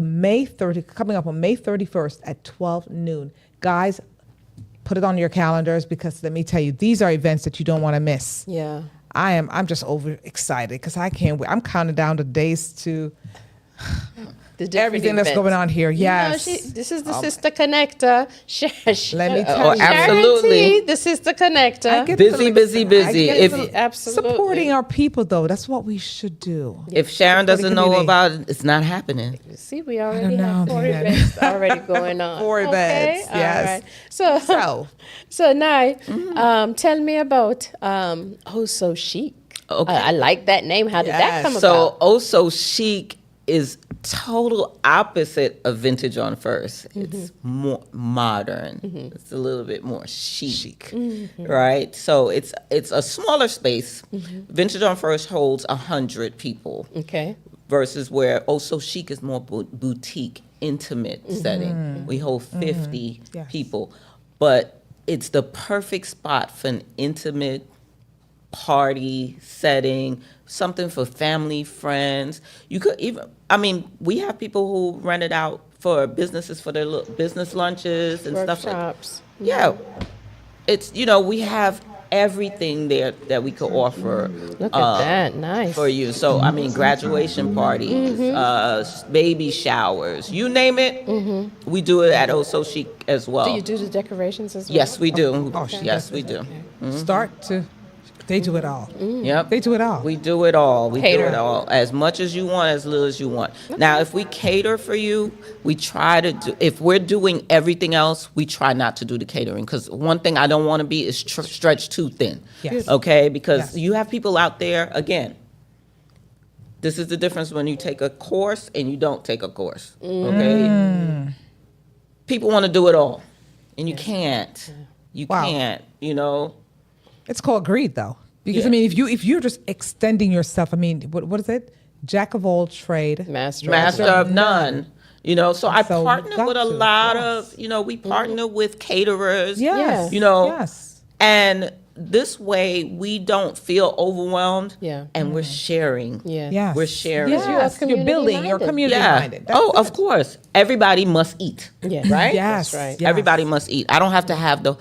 coming up on May 31st at 12 noon. Guys, put it on your calendars, because let me tell you, these are events that you don't want to miss. Yeah. I'm just overexcited, because I can't wait. I'm counting down the days to The different everything that's events. going on here. You know, Yes. this is the Sister Connector. Let me tell you. absolutely. The Sister Connector. I get Busy, some busy, excitement. busy. I get If- some- Absolutely. supporting our people, though, that's what we should do. If Sharon For the doesn't know community. about it, it's not happening. See, we already know, have 4 man. events already going on. 4 events, Okay? yes. All right. So So, Nye, tell me about Oh So Chic. Okay. I like that name. How did that come So about? Oh So Chic is total opposite of Vintage on First. It's more modern. It's a little bit more chic. Right? So it's a smaller space. Vintage on First holds 100 people. Okay. Versus where Oh So Chic is more boutique, intimate setting. We hold 50 Yes. people. But it's the perfect spot for an intimate party setting, something for family, friends. You could even, we have people who rent it out for businesses for their little business lunches and stuff like that. Workshops. Yeah. It's, we have everything there that we could offer. Look at that. Nice. For you. So, graduation parties, baby showers, you name it, we do it at Oh So Chic as well. Do you do the decorations as well? Yes, we do. Oh, she yes, does we it. do. Start to, they do it all. Yep. They do it all. We do it all. We Cater. do it all. As much as you want, as little as you want. Now, if we cater for you, we try to do, if we're doing everything else, we try not to do the catering. Because one thing I don't want to be is stretched too thin. Yes. Okay? Because Yes. you have people out there, again, this is the difference when you take a course and you don't take a course. Okay? People want to do it all. And you can't. You Wow. can't, It's called greed, though, because Yeah. if you're just extending yourself, what is it? Jack of all trade. Master of none. So I So partner got with a to, lot yes. of, we partner with caterers. Yes. Yes. Yes. And this way we don't feel overwhelmed. Yeah. And we're sharing. Yeah. Yes. We're sharing. Yes. You are You're community building. You're minded. community Yeah. minded. That's Oh, it. of course. Everybody must eat. Yeah. Right? Yes. That's right. Yes. Everybody must eat. I don't have to have the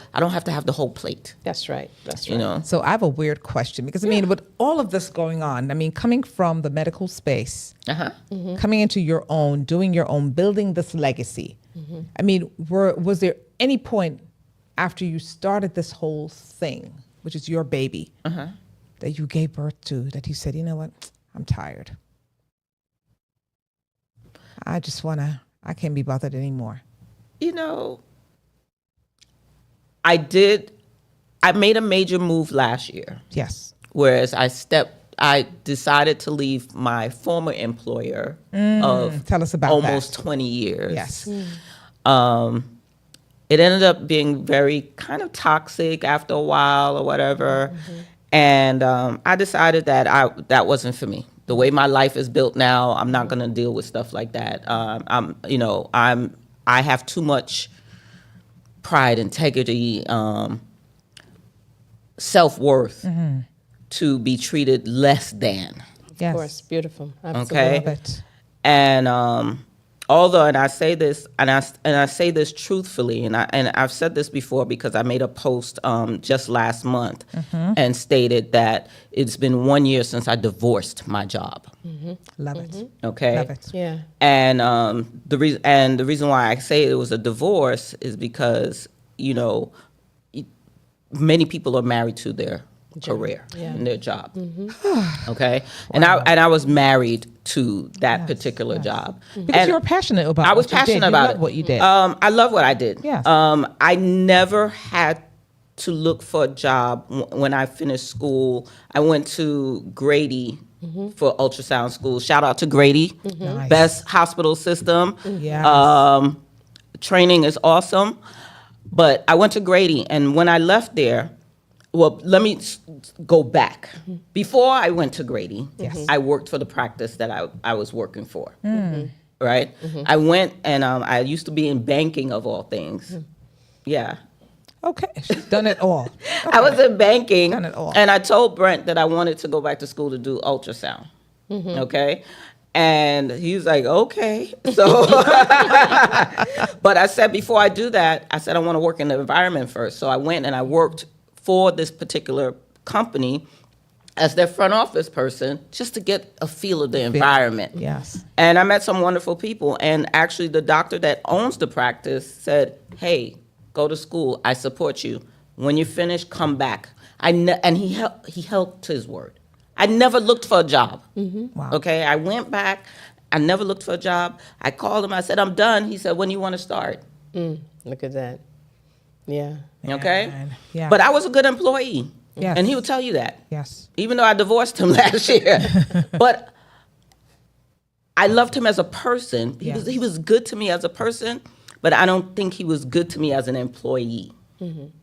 whole plate. That's right. That's right. So I have a weird question because with all of this going on, coming from the medical space, Uh-huh. coming into your own, doing your own, building this legacy. Was there any point after you started this whole thing, which is your baby, that you gave birth to, that you said, you know what, I'm tired. I can't be bothered anymore. I made a major move last year. Yes. Whereas I decided to leave my former employer of Tell us about almost that. 20 years. Yes. It ended up being very kind of toxic after a while or whatever. And I decided that that wasn't for me. The way my life is built now, I'm not going to deal with stuff like that. I have too much pride, integrity, self-worth to be treated less than. Yes. Of course. Beautiful. Absolutely. Okay. Love it. And although, and I say this, and I say this truthfully, and I've said this before because I made a post just last month and stated that it's been 1 year since I divorced my job. Love it. Okay. Love it. Yeah. And the reason why I say it was a divorce is because many people are married to their career and their job. Okay. And I was married to that particular job. Because you were passionate about I was what you did. passionate You about loved it. what you did. I love what I did. Yes. I never had to look for a job when I finished school. I went to Grady for ultrasound school. Shout out to Grady. Nice. Best hospital system. Yes. Training is awesome. But I went to Grady, and when I left there, well, let me go back. Before I went to Grady, I worked for the practice that I was working for. Right? I went and I used to be in banking of all things. Yeah. Okay. She's done it all. I was in banking, Done it all. and I told Brent that I wanted to go back to school to do ultrasound. Okay? And he was like, okay. So, but I said, before I do that, I said, I want to work in the environment first. So I went and I worked for this particular company as their front office person just to get a feel of the environment. Yes. And I met some wonderful people. And actually, the doctor that owns the practice said, hey, go to school. I support you. When you finish, come back. And he held to his word. I never looked for a job. Wow. Okay, I went back. I never looked for a job. I called him. I said, I'm done. He said, when do you want to start? Look at that. Yeah. Okay? Man, yeah. But I was a good employee. Yes. And he will tell you that. Yes. Even though I divorced him last year. But I loved him as a person. He was good to me as a person, but I don't think he was good to me as an employee.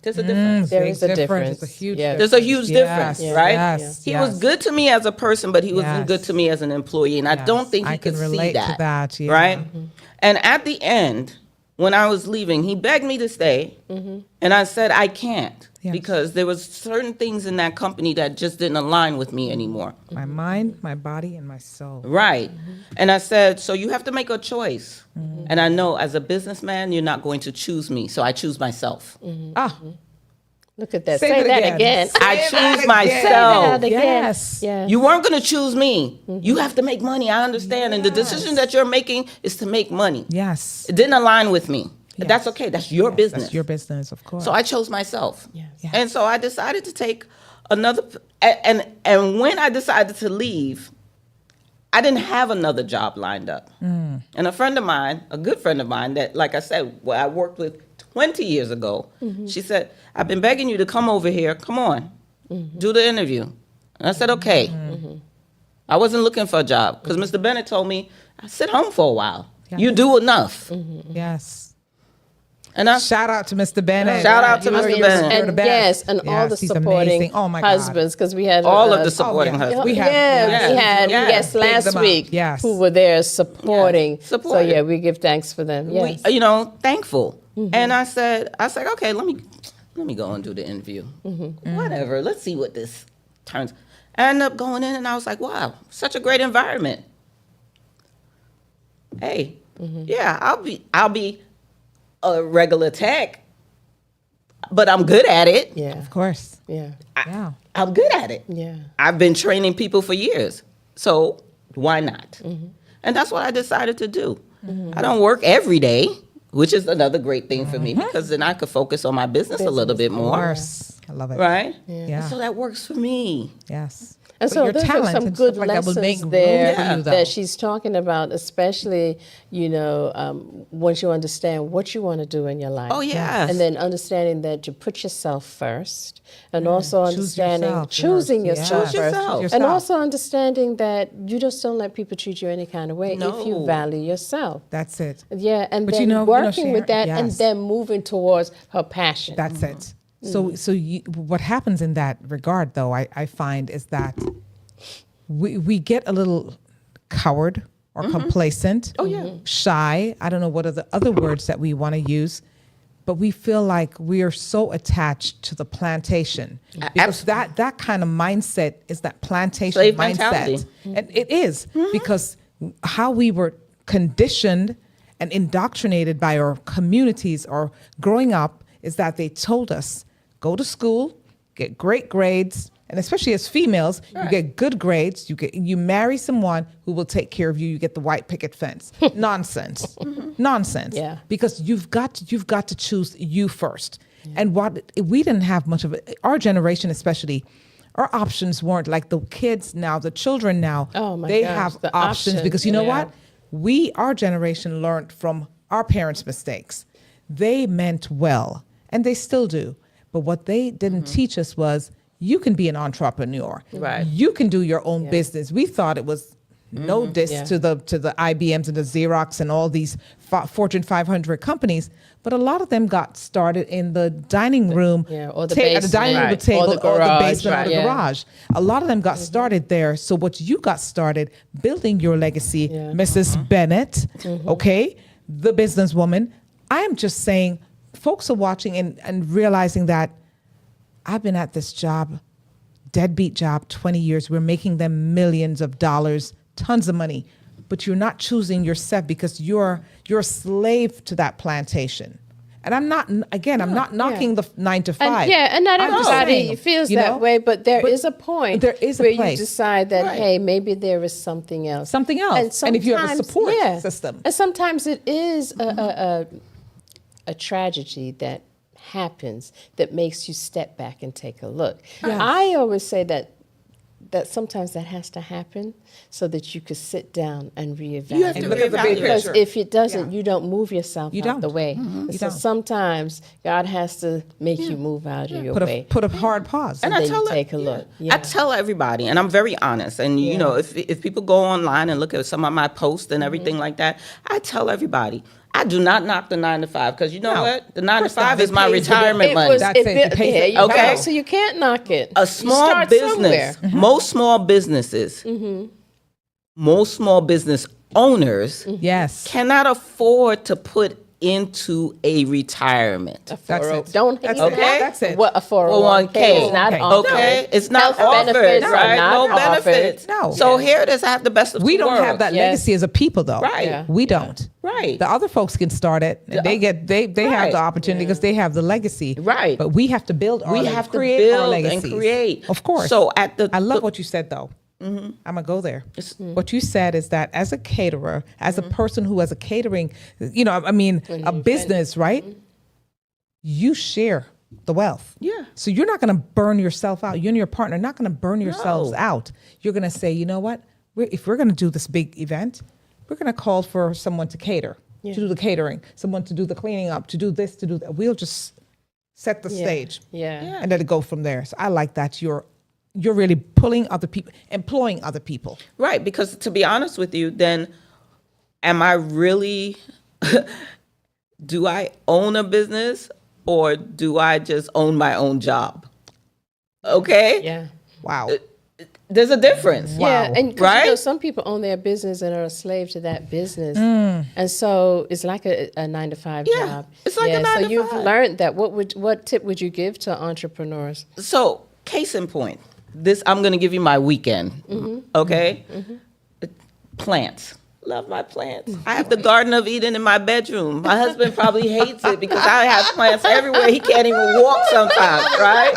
There's a difference. There is a difference. There's a huge Yeah. There's a huge difference, right? Yes. He was good to me as a person, but he wasn't Yes. good to me as an employee, and I don't think he I can could relate see that. to that, yeah. Right? And at the end, when I was leaving, he begged me to stay, and I said I can't Yes. because there was certain things in that company that just didn't align with me anymore. My mind, my body, and my soul. Right. And I said, so you have to make a choice. And I know as a businessman, you're not going to choose me, so I choose myself. Ah, Look at that. Say Say that that again. again. Say I that choose again. myself. Say that again. Yes. Yes. You weren't going to choose me. You have to make money. I understand. And the decision that you're making is to make money. yes. It didn't align with me. Yes. That's okay. That's your business. That's your business, of course. So I chose myself. Yes. Yes. And so I decided to take another, and when I decided to leave, I didn't have another job lined up. And a friend of mine, a good friend of mine that, like I said, I worked with 20 years ago, she said, I've been begging you to come over here. Come on, do the interview. And I said, okay. I wasn't looking for a job because Mr. Bennett told me, I sit home for a while. Yeah. You do enough. yes. And I Shout out to Mr. Bennett. Shout out to You Mr. are- Bennett. you're the And best. yes, and all the he's supporting amazing. Oh my God. husbands, because we had all of the supporting yeah. husbands. We had- yeah, yes, we had yes. guests Big last them up. week Yes. who were there supporting. Yes, So supporting. yeah, we give thanks for them. Yes. We, thankful. And I said, okay, let me go and do the interview. Whatever, let's see what this turns. I ended up going in, and I was like, wow, such a great environment. Hey, yeah, I'll be a regular tech, but I'm good at it. Yeah. Of course. Yeah. Yeah. I'm good at it. Yeah. I've been training people for years, so why not? And that's what I decided to do. I don't work every day, which is another great thing for me because then I could focus on my business a little bit Of more, course. I love it. right? Yeah. And so that works for me. Yes. And But so your those are talent some and good stuff like that will lessons make room there for you, though. that she's talking about, especially, once you understand what you want to do in your life. Oh, yes. And then understanding that you put yourself first, and also Choose understanding yourself choosing first. yourself Yes. Choose first. yourself. And also understanding that you just don't let people treat you any kind of way if you No. value yourself. That's it. Yeah, and But then you know, working with that Sharon, and yes. then moving towards her passion. That's it. So what happens in that regard, though, I find is that we get a little coward or complacent. Oh, yeah. Shy. I don't know what are the other words that we want to use, but we feel like we are so attached to the plantation because that kind of mindset is that plantation Slave mindset, mentality. and it is because how we were conditioned and indoctrinated by our communities or growing up is that they told us go to school, get great grades, and especially as females, you get good grades, you marry someone who will take care of you, you get the white picket fence. Nonsense. Nonsense. Yeah. Because you've got to choose you first. And what we didn't have much of it, our generation especially, our options weren't like the kids now, the children now. Oh my they gosh, have the options because you know yeah. what? Our generation learned from our parents' mistakes. They meant well, and they still do. But what they didn't teach us was you can be an entrepreneur. Right. You can do your own business. We thought it was no diss Yeah. to the IBMs and the Xerox and all these Fortune 500 companies, but a lot of them got started in the dining room, or the at the dining room basement. table, Or the garage, basement, right, or the yeah. garage. A lot of them got started there. So what you got started building your legacy, Yeah. Mrs. Bennett, okay, the businesswoman. I am just saying, folks are watching and realizing that I've been at this job, deadbeat job, 20 years. We're making them millions of dollars, tons of money, but you're not choosing yourself because you're a slave to that plantation. And I'm not knocking the 9 to 5. And not I'm just everybody saying, feels you that know, way, but there but is a point there is a where place. you decide that, Right. hey, maybe there is something else. Something else. And if you have a sometimes- support system. And sometimes it is a tragedy that happens that makes you step back and take a look. Yes. I always say that that sometimes that has to happen so that you could sit down and reevaluate. You have to look at the big reevaluate. Because picture. if it doesn't, you don't move yourself You out don't. the way. You So don't. sometimes God has to make you move out of your way. Put a hard pause. And then I you tell take a look. I Yeah. tell everybody, and I'm very honest. And you know, if people go online and look at some of my posts and everything like that, I tell everybody, I do not knock the 9 to 5 because you know No. what? The 9 to course not. 5 is It my pays the bill. retirement money. That's it. It pays there the- you Okay. go. So you can't knock it. A You small start business, somewhere. most small businesses, most small business owners Yes. cannot afford to put into a retirement. That's 40 it. Don't That's even it. have That's it. what a 401k is not Okay. offered. Okay, it's not Health offered, benefits are right? not No offered. benefits. No. So here it is. I have the best of We two don't have worlds. that Yes. legacy as a people, though. Right. Yeah. We don't. Right. The other folks can start it, and they have Right. the opportunity because they have the legacy. Right. But we have to build our We have to create our build and legacies. create. Of course. So at the I love what you said, though. I'm gonna go there. What you said is that as a caterer, as a person who has a catering, a business, right? You share the wealth. Yeah. So you're not gonna burn yourself out. You and your partner are not gonna burn yourselves No. out. You're gonna say, you know what? If we're gonna do this big event, we're gonna call for someone to cater, to do the catering, someone to do the cleaning up, to do this, to do that. We'll just set the stage. Yeah. And let it go from there. So I like that you're really pulling other people, employing other people. Right, because to be honest with you, then am I really, do I own a business or do I just own my own job? Okay? Yeah. Wow. There's a difference. Yeah, and 'cause, Right? you know, some people own their business and are a slave to that business, and so it's like a 9 to 5 Yeah, job. it's like a 9 so to you've 5. learned that. What tip would you give to entrepreneurs? So, case in point, I'm going to give you my weekend. Okay? Plants. Love my plants. I have the Garden of Eden in my bedroom. My husband probably hates it because I have plants everywhere. He can't even walk sometimes, right?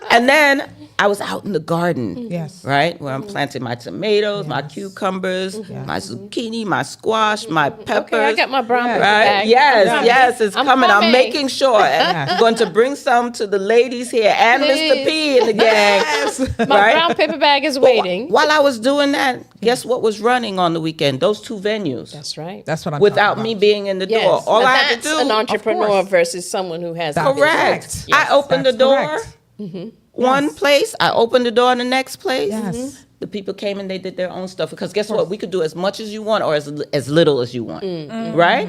And then I was out in the garden, Yes. right, where I'm planting my tomatoes, my cucumbers, my zucchini, my squash, my peppers. Okay, I got my brown paper Right? bag. Yes, I'm yes, it's coming. I'm coming. making sure. And I'm going to bring some to the ladies here and Mr. P in the gang. My right? brown paper bag is waiting. While I was doing that, guess what was running on the weekend? Those two venues. That's right. That's what I'm Without talking me about. being in the door. Yes, All now I had to that's do. an entrepreneur course. versus someone who has a That's business. Correct. Yes, I opened the that's door. correct. One place, I opened the door in the next place. Yes. The people came and they did their own stuff. Because guess what? We could do as much as you want or as little as you want. Right?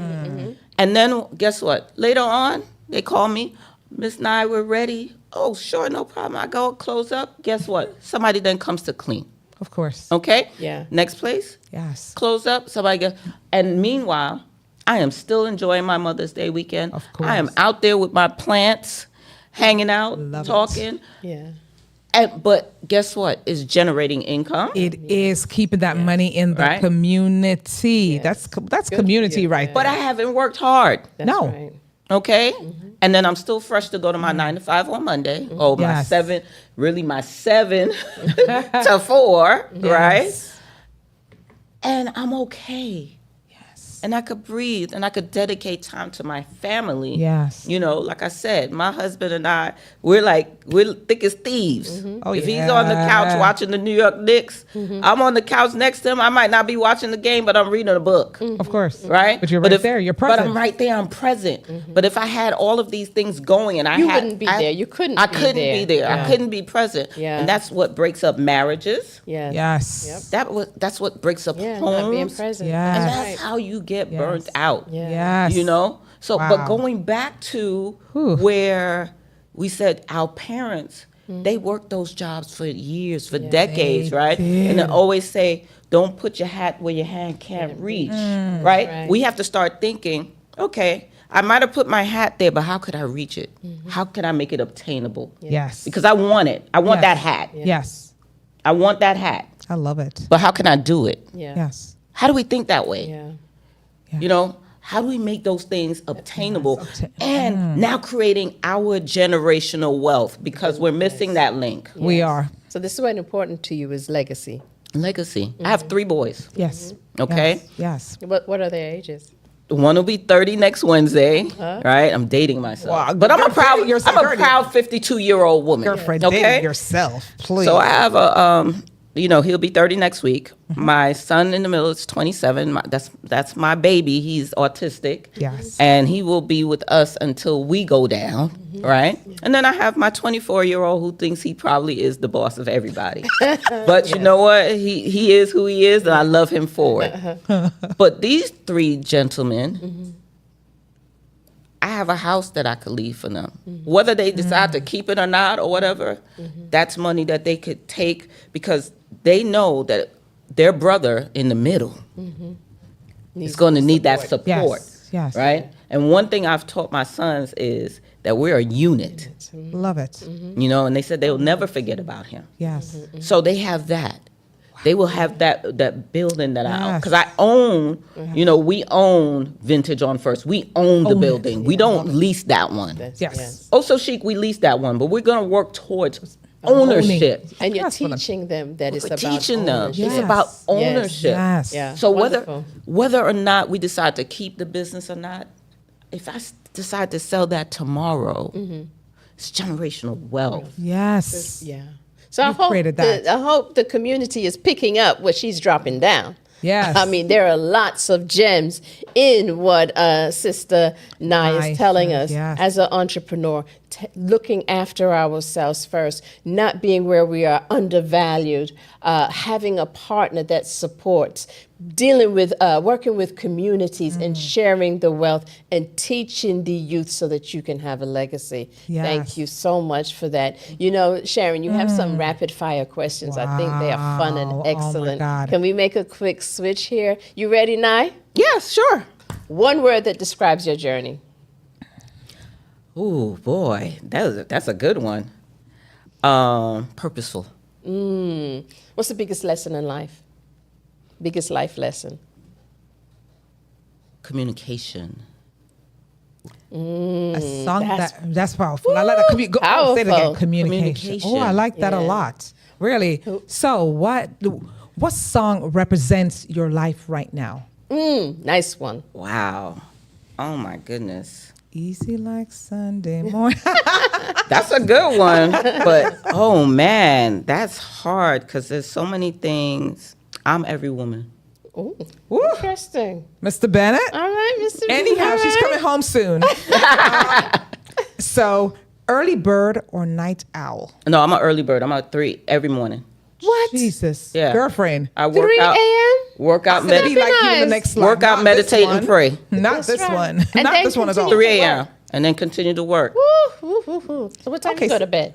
And then guess what? Later on, they call me, Miss Nye, we're ready. Oh, sure, no problem. I go close up. Guess what? Somebody then comes to clean. Of course. Okay? Yeah. Next place, Yes. close up. Somebody goes. And meanwhile, I am still enjoying my Mother's Day weekend. Of course. I am out there with my plants, hanging out, Love it. talking. Yeah. But guess what? It's generating income. It is keeping that money in the Right. community. Yes. That's community right But there. I haven't worked hard. That's No. right. Okay? And then I'm still fresh to go to my 9 to 5 on Monday. Oh, my Yes. 7 to 4, right? And I'm okay. Yes. And I could breathe and I could dedicate time to my family. Yes. You know, like I said, my husband and I, we're thick as thieves. Oh, If he's on the couch yeah. watching the New York Knicks, I'm on the couch next to him. I might not be watching the game, but I'm reading a book. Of course. Right? But you're right there. You're present. But I'm right there. I'm present. But if I had all of these things going and You wouldn't be there. You couldn't I be couldn't there. be there. I Yeah. couldn't be present. Yeah. And that's what breaks up marriages. Yes. Yes. That's what breaks up Yeah. homes. Not being present. Yes. And That's that's right. how you get Yes. burnt out. Yeah. Yes. You know? So, Wow. but going back to Whew. where we said our parents, they worked those jobs for years, for decades, They right? did. And they always say, don't put your hat where your hand can't reach, right? right. We have to start thinking, okay, I might have put my hat there, but how could I reach it? How can I make it obtainable? Yes. Because I want it. I want Yes. that hat. Yes. I want that hat. I love it. But how can I do it? Yeah. Yes. How do we think that way? Yeah. You know, how do we make those things obtainable? Yes, And now creating our generational wealth because we're missing that link. We are. So this is what important to you is legacy. Legacy. I have 3 boys. Yes. Okay. Yes. What are their ages? One will be 30 next Wednesday, right? I'm dating myself. Wow, But I'm a girlfriend, proud, you're so I'm a dirty. proud 52-year-old woman. Girlfriend, okay? dating yourself, please. So I have he'll be 30 next week. My son in the middle is 27. That's my baby. He's autistic. Yes. And he will be with us until we go down, right? And then I have my 24-year-old who thinks he probably is the boss of everybody. But you know what? He is who he is, and I love him for it. But these three gentlemen, I have a house that I could leave for them. Whether they decide to keep it or not or whatever, that's money that they could take because they know that their brother in the middle is going to need that support, Yes. right? And one thing I've taught my sons is that we're a unit, Love it. and they said they'll never forget about him. Yes. So they have that. They will have that building that I own. Yes. Because I own, we own Vintage on First. We own the Own it. building. We don't lease that one. Yes. Also Chic, we lease that one, but we're going to work towards ownership. And you're That's what I'm- teaching them that it's We're about teaching them. ownership. It's Yes. about Yes. ownership. Yes. Yeah. So Wonderful. whether or not we decide to keep the business or not, if I decide to sell that tomorrow, it's generational wealth. Yes. Yeah. So I You've hope created that. I hope the community is picking up what she's dropping down. Yes. I mean, there are lots of gems in what Sister Nye is telling us yes. as an entrepreneur, looking after ourselves first, not being where we are undervalued, having a partner that supports, dealing with, working with communities and sharing the wealth and teaching the youth so that you can have a legacy. Yes. Thank you so much for that. Sharon, you have some rapid fire questions. I think they are fun and Wow. Oh, my excellent. God. Can we make a quick switch here? You ready, Nye? Yes, sure. One word that describes your journey. Ooh, boy, that's a good one. Purposeful. What's the biggest lesson in life? Biggest life lesson? Communication. A song that's- that's powerful. I like that. Say it again. Powerful. Communication. Oh, I like that a Yeah. lot. Really. So, what song represents your life right now? Nice one. Wow. Oh my goodness. Easy like Sunday morning. That's a good one. But oh man, that's hard because there's so many things. I'm every woman. Ooh, Woo. interesting. Mr. Bennett. All right, Mr. Anyhow, All she's right. coming home soon. So, early bird or night owl? No, I'm an early bird. I'm at 3 every morning. What? Jesus. Yeah. Girlfriend. I work 3 out, a.m.? work out, It's gonna be like you in the nice. next slide. work out, Not this meditate, and one. pray. Not That's this right. one. And Not then this one at all. continue. 3 a.m. and then continue to work. Woo, woo, woo, woo. So what time Okay, you go so- to bed?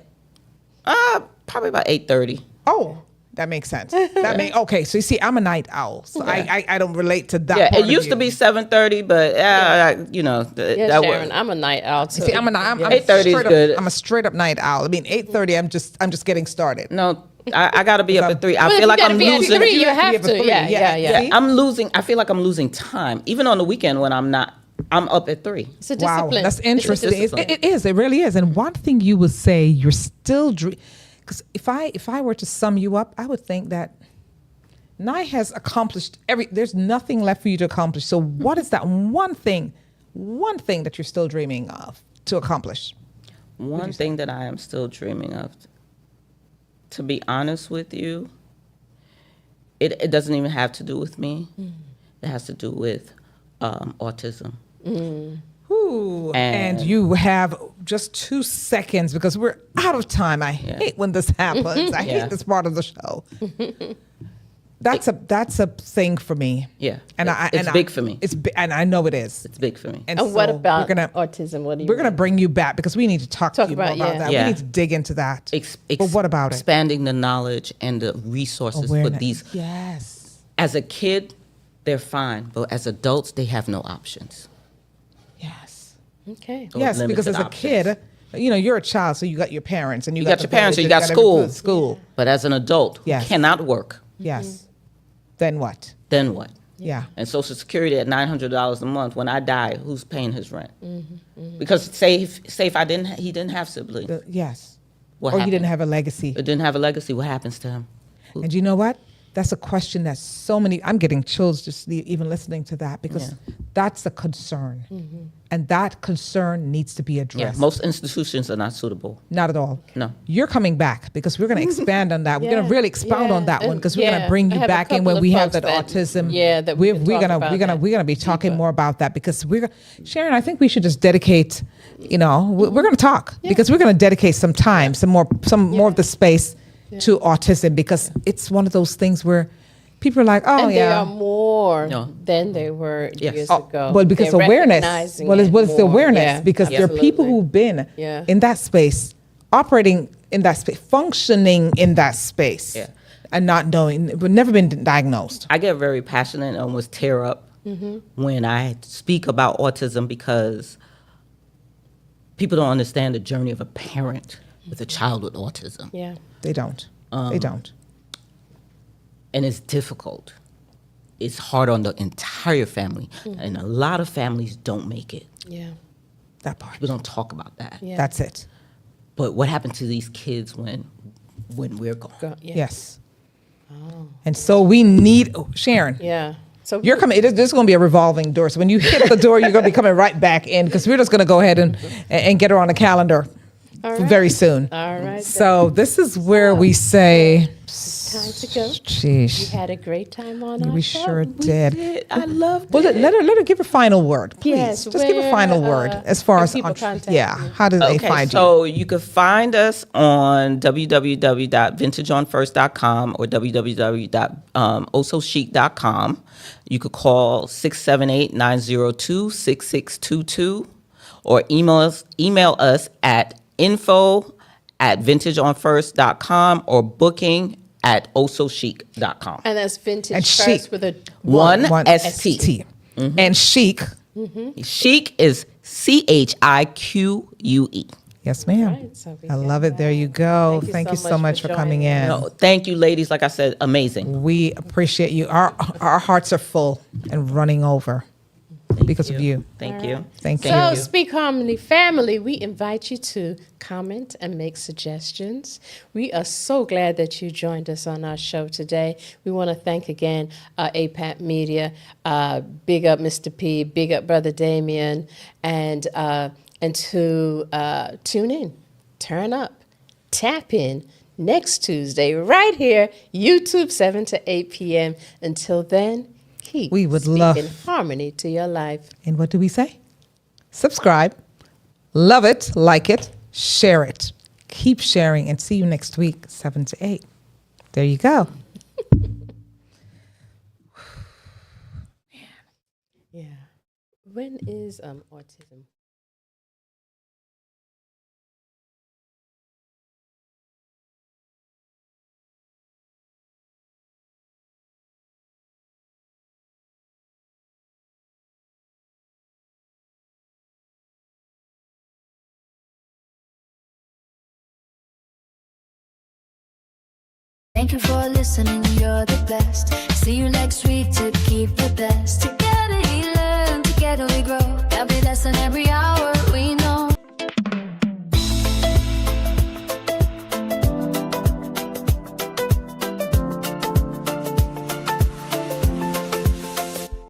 Probably about 8:30. Oh, that makes sense. Okay. So you see, I'm a night owl, so I don't relate to that. Yeah, part it of used to you. be 7:30, but Yeah, that Sharon, was. I'm a night owl too. See, I'm 8:30 is straight up, good. I'm a straight up night owl. I mean, 8:30. I'm just getting started. No, I got to be up at 3. I Well, if feel you like gotta I'm be at losing. 3, you You have to have be up to. at 3. Yeah. Yeah, I'm losing. I feel like I'm losing time, even on the weekend when I'm not. I'm up at 3. It's a Wow, discipline. that's interesting. discipline. It is. It really is. And one thing you would say, you're still because if I were to sum you up, I would think that Nye has accomplished there's nothing left for you to accomplish. So what is that one thing that you're still dreaming of to accomplish? One thing that I am still dreaming of, to be honest with you, it doesn't even have to do with me. It has to do with autism. Ooh, and And- you have just 2 seconds because we're out of time. I hate when this happens. I Yeah. hate this part of the show. That's a thing for me. Yeah, and it's big for me. And I know it is. It's big for me. And so what about we're gonna autism? What do you we're gonna mean? bring you back because we need to talk to you more about- about yeah. that. Yeah. We need to dig into that. Ex- But what about it? Expanding the knowledge and the resources for Awareness. these. Yes. As a kid, they're fine, but as adults, they have no options. Yes. Okay. Or Yes, limited because as a options. kid, you're a child, so you got your parents and you got the your parents, village, you got everything, school. School. But as an adult who Yes. cannot work, Yes. Then what? then what? Yeah. And Social Security at $900 a month. When I die, who's paying his rent? Because say if he didn't have siblings, Yes. what Or happened? you didn't have a legacy. It didn't have a legacy. What happens to him? And you know what? That's a question that so many, I'm getting chills just even listening to that, because that's a concern. And that concern needs to be Yeah, addressed. most institutions are not suitable. Not at all. No. You're coming back because we're going to expand on that. We're going to really expound on that one, because we're going to bring I you have a back in couple when of we have folks that autism. that we can talk about that we're gonna be talking deeper. more about that, because Sharon, I think we should just dedicate, we're going to talk, because we're going to dedicate some time, some more of the space to autism, because it's one of those things where people are like, oh, And yeah. there are more No. than they were years Oh, ago. well, because They're awareness. recognizing Well, it's the more. awareness, Yeah, because there are people absolutely. who've been Yeah. in that space, operating in that space, functioning in that space, Yeah. and not knowing, but never been diagnosed. I get very passionate and almost tear up when I speak about autism, because people don't understand the journey of a parent with a child with autism. Yeah. They don't. They don't. And it's difficult. It's hard on the entire family. And a lot of families don't make it. Yeah. That part. People don't talk about that. Yeah. That's it. But what happened to these kids when we're gone? Yeah. Yes. And so we need, Sharon, Yeah. So you're coming, this is going to be a revolving door. So when you hit the door, you're going to be coming right back in, because we're just going to go ahead and get her on the calendar All right. very soon. All right. So this is where we say, Time to go. You sheesh, had a great time on our we show. sure did. I love Well, let her give a final word, please. Yes, Just give a final where, word as far can as people contact yeah. you? How do they Okay, find you? so you can find us on www.vintageonfirst.com or www.osochic.com. You could call 678-902-6622 or email us at info@vintageonfirst.com or booking@osochic.com. And that's vintage And first chic. with a One ST. ST. And chic. Chic is CHIQUE. Yes, ma'am. Right, so we I got love it. There you go. Thank you so much for coming joining in. us. No, thank you, ladies. Like I said, amazing. We appreciate you. Our hearts are full and running over because of you. Thank you. Thank you. So, Speak Harmony family, we invite you to comment and make suggestions. We are so glad that you joined us on our show today. We want to thank again APAT Media, big up Mr. P, big up Brother Damien, and to tune in, turn up, tap in next Tuesday right here, YouTube 7 to 8 p.m. Until then, keep We would speaking love- harmony to your life. And what do we say? Subscribe, love it, like it, share it. Keep sharing, and see you next week, 7 to 8. There you go. Yeah. When is autism? Thank you for listening, you're the best. See you next week to keep the best. Together we learn, together we grow. There'll be lesson every hour.